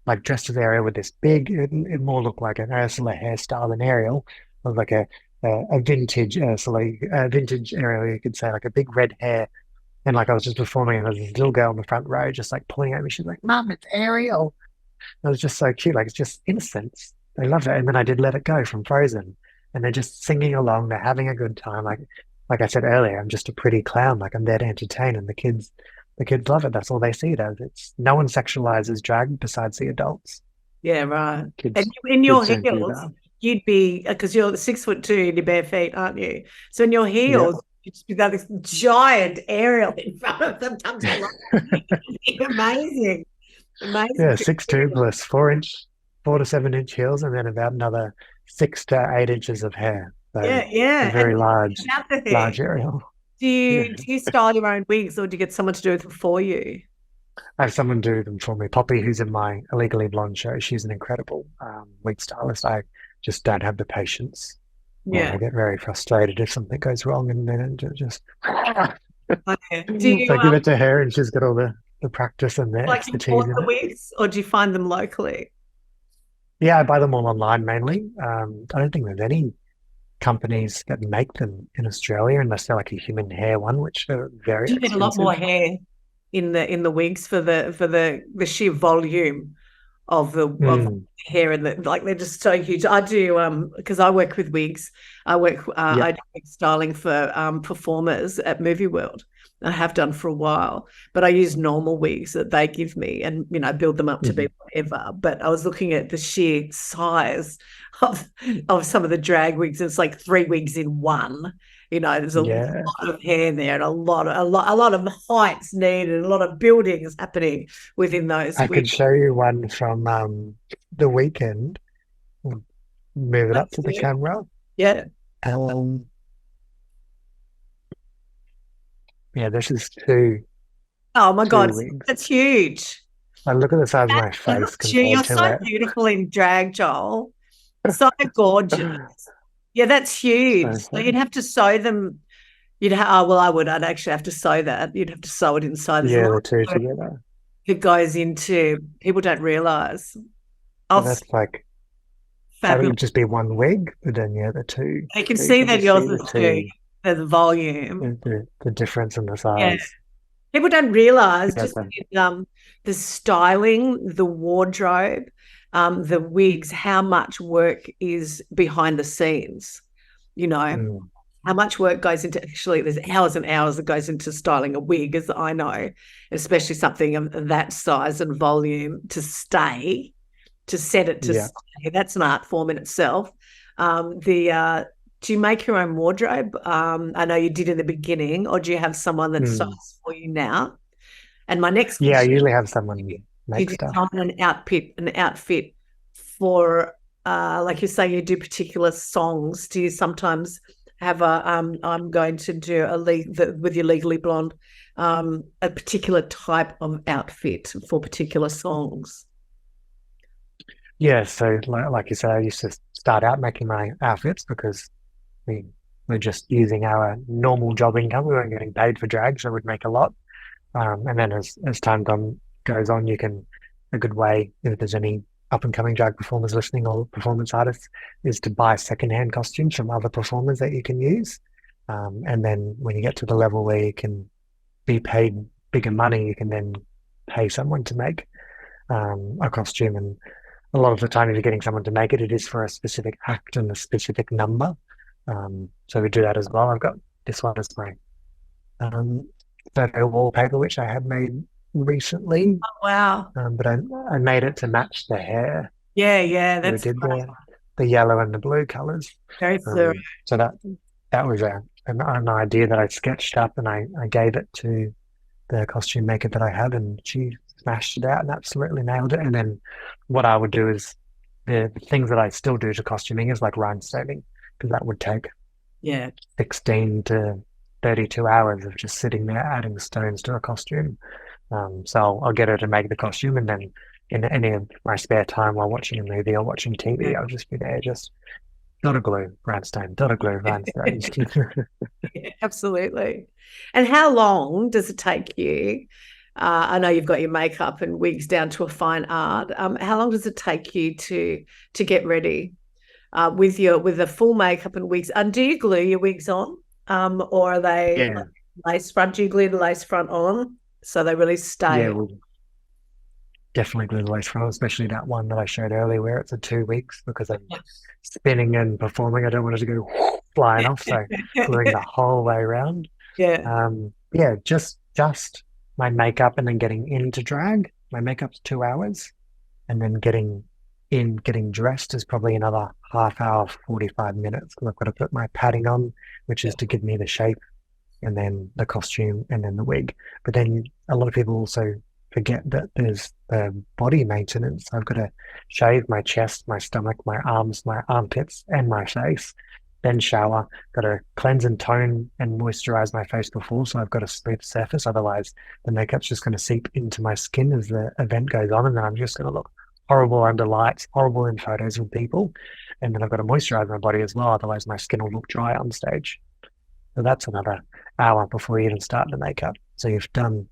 like dressed as Ariel with this big, it more looked like an Ursula hairstyle than Ariel. It was like a vintage Ursula, vintage Ariel, you could say, like a big red hair. And like I was just performing, and there was this little girl in the front row just like pointing at me. She's like, "Mum, it's Ariel." It was just so cute. Like it's just innocence. They love it. And then I did Let It Go from Frozen, and they're just singing along. They're having a good time. Like I said earlier, I'm just a pretty clown. Like I'm there to entertain, and the kids love it. That's all they see it as. It's no one sexualizes drag besides the adults. Yeah, right. Kids, And in your kids don't do heels, that. you'd be because you're 6'2" in your bare feet, aren't you? So in your Yeah. heels, you'd just be got this giant aerial in front of them. Comes along. Amazing, amazing. Yeah, 6'2" plus 4 to 7 inch heels, and then about another 6 to 8 inches of hair. So Yeah, yeah. a And very about the hair, large area. do Yeah. you style your own wigs, or do you get someone to do it for you? I have someone do them for me. Poppy, who's in my Illegally Blonde show, she's an incredible wig stylist. I just don't have the patience. Or I Yeah. get very frustrated if something goes wrong, and then it just Okay. Do so you I give it to her, and she's got all the practice and the like expertise import in the it. wigs, or do you find them locally? Yeah, I buy them all online mainly. I don't think there's any companies that make them in Australia unless they're like a human hair one, which are very Do you need a lot more expensive. hair in the wigs for the sheer volume of Mm, hair, and like they're just so huge. I do because I work with wigs. yeah. I do wig styling for performers at Movie World. I have done for a while, but I use normal wigs that they give me, and build them up to be Mhm. whatever. But I was looking at the sheer size of some of the drag wigs. It's like 3 wigs in one. There's a Yeah. lot of hair there, and a lot of heights needed, and a lot of buildings happening within those I could wigs. show you one from the weekend. Move it up to the camera. Yeah. Um, yeah, this is Oh my God, two wigs. that's huge. Like, look at the size of my Look face at you. compared You're to so it. beautiful in drag, Joel. So gorgeous. Yeah, that's huge. So So you'd funny. have to sew them. Oh, well, I would. I'd actually have to sew that. You'd have to sew it inside. There's a Yeah, lot the two of work together. that goes into. People don't realize. So Oh, that's like that fabulous. would just be one wig, but then yeah, the two. You can So you see can that just yours see the is too. two, The volume. the difference in the Yeah. size. People don't realize Yeah, just the styling, the wardrobe, the wigs, how much work is behind the scenes. You know, mm, how much work goes into actually, there's hours and hours that goes into styling a wig, as I know, especially something of that size and volume to set it to yeah. stay. That's an art form in itself. The Do you make your own wardrobe? I know you did in the beginning, or do you have someone that Mm. sews for you now? And my next Yeah, I question: usually have someone do you make stuff. design an outfit for like you say you do particular songs? Do you sometimes have I'm going to do with your Legally Blonde, a particular type of outfit for particular songs. Yeah, so like you said, I used to start out making my outfits because we were just using our normal job income. We weren't getting paid for drag, so we'd make a lot. And then as time goes on, you can a good way, if there's any up and coming drag performers listening or performance artists, is to buy secondhand costumes from other performers that you can use. And then when you get to the level where you can be paid bigger money, you can then pay someone to make a costume. And a lot of the time, if you're getting someone to make it, it is for a specific act and a specific number. So we do that as well. I've got this one as my um, photo wallpaper, which I have made recently, Oh, wow. but I made it to match the hair. Yeah, yeah, So we that's did the yellow and the blue colors. very fluid. So that was an idea that I sketched up, and I gave it to the costume maker that I had, and she smashed it out and absolutely nailed it. And then what I would do is the things that I still do to costuming is like rhinestoning, because that would take Yeah. 16 to 32 hours of just sitting there adding stones to a costume. So I'll get her to make the costume, and then in any of my spare time while watching a movie or watching TV, I'll just be there, just dot a glue, rhinestone, dot a glue, rhinestone. Yeah, absolutely. And how long does it take you? I know you've got your makeup and wigs down to a fine art. How long does it take you to get ready with the full makeup and wigs? And do you glue your wigs on, or are they Yeah, lace front? Do you glue the lace front on so they really yeah, stay? we'll definitely glue the lace front, especially that one that I showed earlier where it's a 2 weeks because I'm spinning and performing. I don't want it to go flying off, so gluing the whole way around. Yeah, Yeah, just my makeup and then getting into drag. My makeup's 2 hours, and then getting dressed is probably another half hour, 45 minutes because I've got to put my padding on, which is to give me the shape, and then the costume, and then the wig. But then a lot of people also forget that there's body maintenance. I've got to shave my chest, my stomach, my arms, my armpits, and my face, then shower. Got to cleanse and tone and moisturize my face before, so I've got a smooth surface. Otherwise, the makeup's just going to seep into my skin as the event goes on, and then I'm just going to look horrible under lights, horrible in photos with people. And then I've got to moisturize my body as well. Otherwise, my skin will look dry on stage. So that's another hour before you even start the makeup. So you've done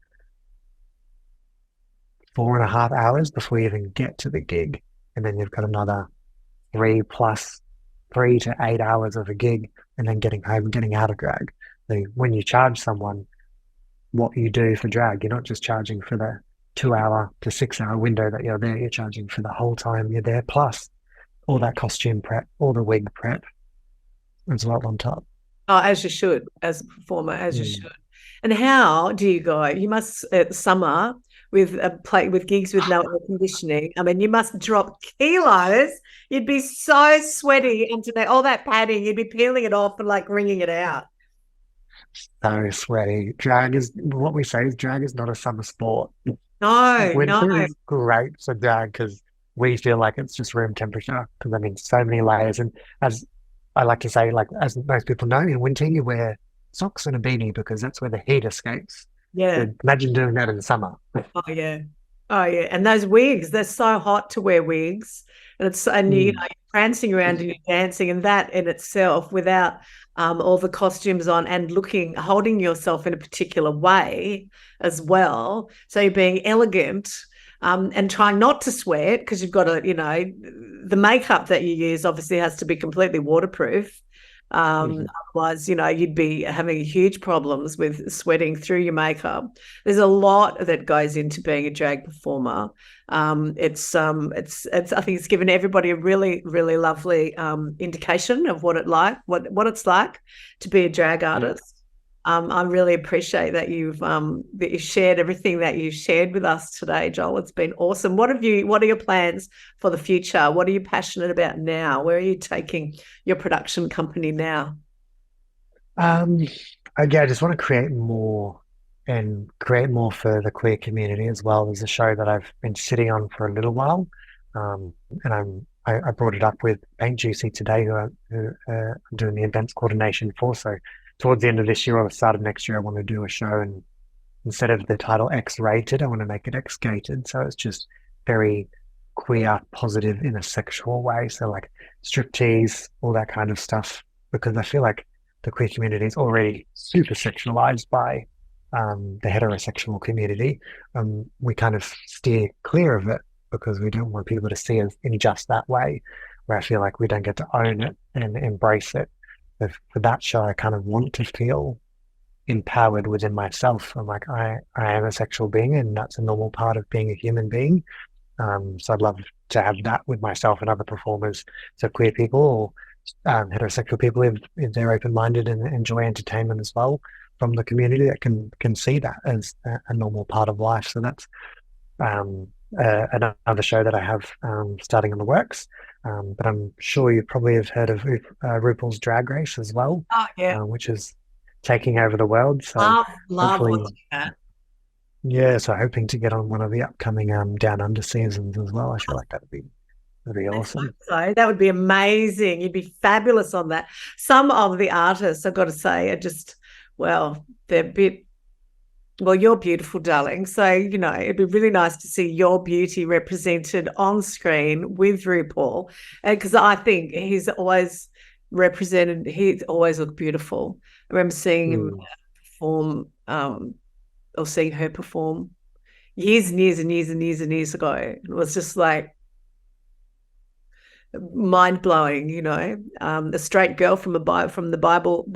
4.5 hours before you even get to the gig. And then you've got another 3 to 8 hours of a gig, and then getting home and getting out of drag. So when you charge someone what you do for drag, you're not just charging for the 2 hour to 6 hour window that you're there, you're charging for the whole time you're there, plus all that costume prep, all the wig prep as well on top. oh, as you should, as a performer, as you Mm. should. And how do you go? You must at summer with a play with gigs with no air conditioning. I mean, you must drop kilos. You'd be so sweaty underneath all that padding. You'd be peeling it off and like wringing it out. So sweaty. Drag is what we say is drag is not a summer sport. No, no. Winter is great for drag because we feel like it's just room temperature because I mean so many layers. And as I like to say, like as most people know, in winter you wear socks and a beanie because that's where the heat escapes. Yeah. So imagine doing that in the summer. Oh yeah. Oh yeah. And those wigs, they're so hot to wear wigs. And you know, Mm. you're prancing around and you're dancing, and that in itself without all the costumes on and holding yourself in a particular way as well. So you're being elegant, and trying not to sweat because you've got to, you know, the makeup that you use obviously has to be completely waterproof. Mhm. Otherwise, you know, you'd be having huge problems with sweating through your makeup. There's a lot that goes into being a drag performer. It's. I think it's given everybody a really, really lovely indication of what it's like to be a drag Yeah. artist. I really appreciate that you shared everything that you shared with us today, Joel. It's been awesome. What are your plans for the future? What are you passionate about now? Where are you taking your production company now? Um, I just want to create more and create more for the queer community as well. There's a show that I've been sitting on for a little while, And I brought it up with Paint Juicy today, who I'm doing the events coordination for. So towards the end of this year or the start of next year, I want to do a show, and instead of the title X-rated, I want to make it X-gated. So it's just very queer, positive in a sexual way. So like striptease, all that kind of stuff, because I feel like the queer community is already super sexualized by the heterosexual community. We kind of steer clear of it because we don't want people to see us in just that way, where I feel like we don't get to own it and embrace it. But for that show, I kind of want to feel empowered within myself. I'm like, I am a sexual being, and that's a normal part of being a human being. So I'd love to have that with myself and other performers. So queer people or heterosexual people, if they're open-minded and enjoy entertainment as well from the community, that can see that as a normal part of life. So that's another show that I have starting in the works. But I'm sure you probably have heard of RuPaul's Drag Race as well, Oh yeah, which is taking over the world. So love hopefully, watching that. yeah. So hoping to get on one of the upcoming Down Under seasons as well. I feel like that'd be awesome. So that would be amazing. You'd be fabulous on that. Some of the artists, I've got to say, are just, well, they're a bit, well, you're beautiful, darling. So, it'd be really nice to see your beauty represented on screen with RuPaul. And because I think he's always he's always looked beautiful. I remember seeing him Mm, perform, or seeing her perform years and years and years and years and years ago. It was just like, mind blowing, a straight girl from from the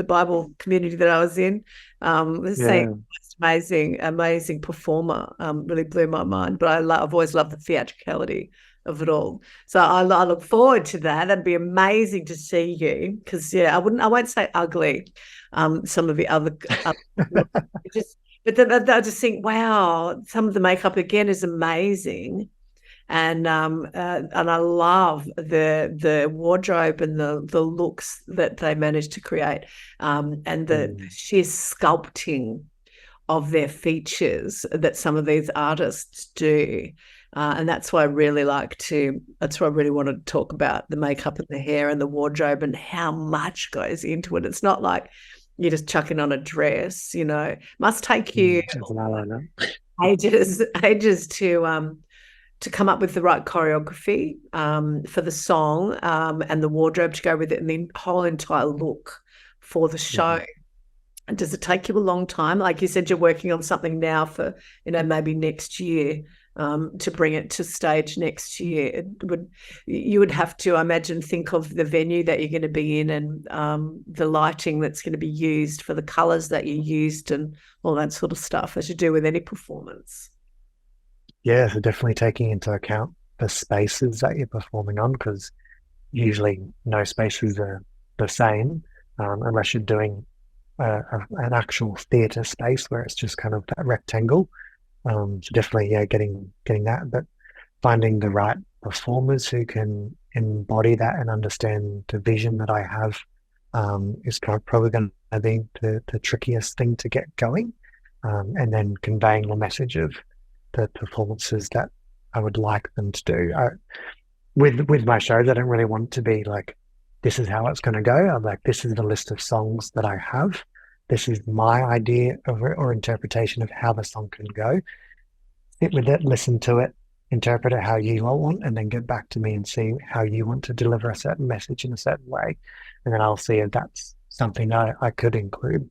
Bible community that I was in, saying yeah. amazing performer, really blew my mind. But I've always loved the theatricality of it all. So I look forward to that. That'd be amazing to see you, because I won't say ugly. Some of the other, just, but then I just think, wow, some of the makeup again is amazing. And I love the wardrobe and the looks that they managed to create, and the Mm, sheer sculpting of their features that some of these artists do. And that's why I really that's why I really want to talk about the makeup and the hair and the wardrobe and how much goes into it. It's not like you're just chucking on a dress, must take you it's an eyeliner. ages to come up with the right choreography for the song, and the wardrobe to go with it, and the whole entire look for the show. Mhm. And does it take you a long time? Like you said, you're working on something now for, maybe next year, to bring it to stage next year. You would have to, I imagine, think of the venue that you're going to be in, and the lighting that's going to be used for the colours that you used, and all that sort of stuff, as you do with any performance. Yeah, so definitely taking into account the spaces that you're performing on, because usually no spaces are the same, unless you're doing an actual theatre space where it's just kind of that rectangle. So definitely, yeah, getting that, but finding the right performers who can embody that and understand the vision that I have is probably going to be the trickiest thing to get going, and then conveying the message of the performances that I would like them to do. With my shows, I don't really want to be like, this is how it's going to go. I'm like, this is the list of songs that I have. This is my idea of it, or interpretation of how the song can go. Sit with it, listen to it, interpret it how you all want, and then get back to me and see how you want to deliver a certain message in a certain way. And then I'll see if that's something that I could include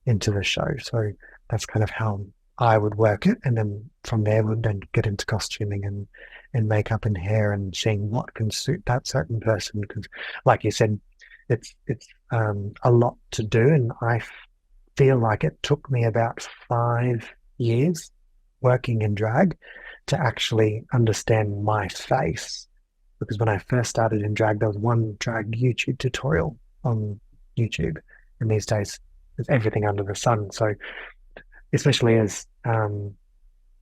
into the show. So that's kind of how I would work it. And then from there, would then get into costuming and makeup and hair, and seeing what can suit that certain person. Because, like you said, it's a lot to do, and I feel like it took me about 5 years working in drag to actually understand my face. Because when I first started in drag, there was one drag YouTube tutorial on YouTube, and these days there's everything under the sun. So especially as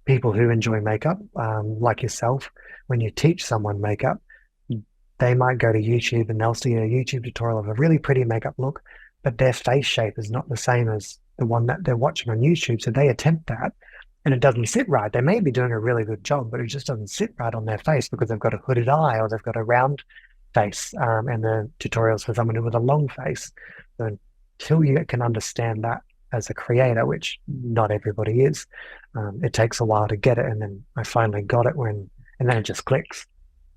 people who enjoy makeup, like yourself, when you teach someone makeup, they might go to YouTube and they'll see a YouTube tutorial of a really pretty makeup look, but their face shape is not the same as the one that they're watching on YouTube. So they attempt that, and it doesn't sit right. They may be doing a really good job, but it just doesn't sit right on their face because they've got a hooded eye or they've got a round face. And the tutorials for someone with a long face. So until you can understand that as a creator, which not everybody is, it takes a while to get it. And then I finally got it and then it just clicks.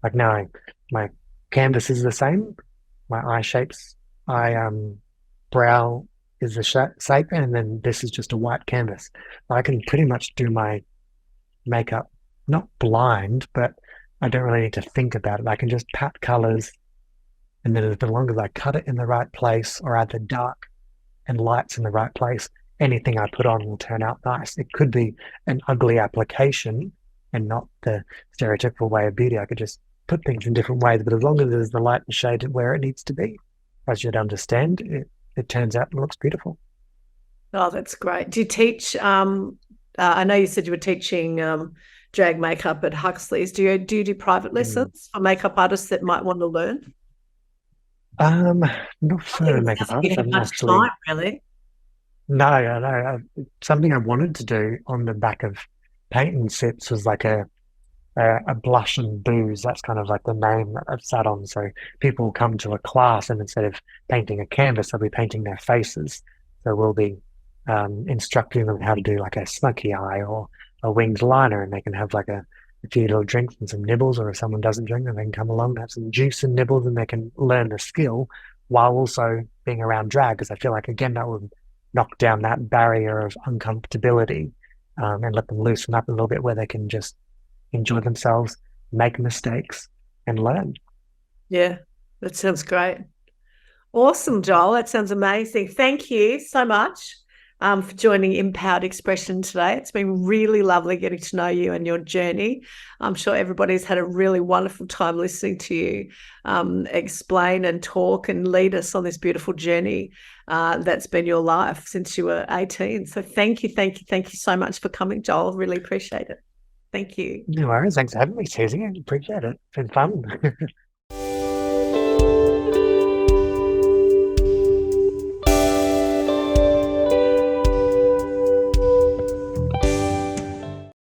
Like now, my canvas is the same. My eye shapes, I brow is the shape, and then this is just a white canvas. I can pretty much do my makeup, not blind, but I don't really need to think about it. I can just pat colors, and then as long as I cut it in the right place or add the dark and lights in the right place, anything I put on will turn out nice. It could be an ugly application and not the stereotypical way of beauty. I could just put things in different ways, but as long as there's the light and shade where it needs to be, I should understand it turns out and looks beautiful. Oh, that's great. Do you teach? I know you said you were teaching drag makeup at Huxley's. Do private Mm. lessons for makeup artists that might want to learn? Um, Not I think for it makeup sounds like you artists. I have haven't much actually. time, really. No, no. Something I wanted to do on the back of painting sets was like a blush and booze. That's kind of like the name that I've sat on. So people come to a class and instead of painting a canvas, they'll be painting their faces. So we'll be instructing them how to do like a smoky eye or a winged liner, and they can have like a few little drinks and some nibbles. Or if someone doesn't drink, then they can come along and have some juice and nibbles, and they can learn the skill while also being around drag. Because I feel like again that would knock down that barrier of uncomfortability and let them loosen up a little bit where they can just enjoy themselves, make mistakes, and learn. Yeah, that sounds great. Awesome, Joel. That sounds amazing. Thank you so much for joining Empowered Expression today. It's been really lovely getting to know you and your journey. I'm sure everybody's had a really wonderful time listening to you explain and talk and lead us on this beautiful journey that's been your life since you were 18. So thank you, thank you, thank you so much for coming, Joel. Really appreciate it. Thank you. No worries. Thanks for having me, Susie. I appreciate it. It's been fun.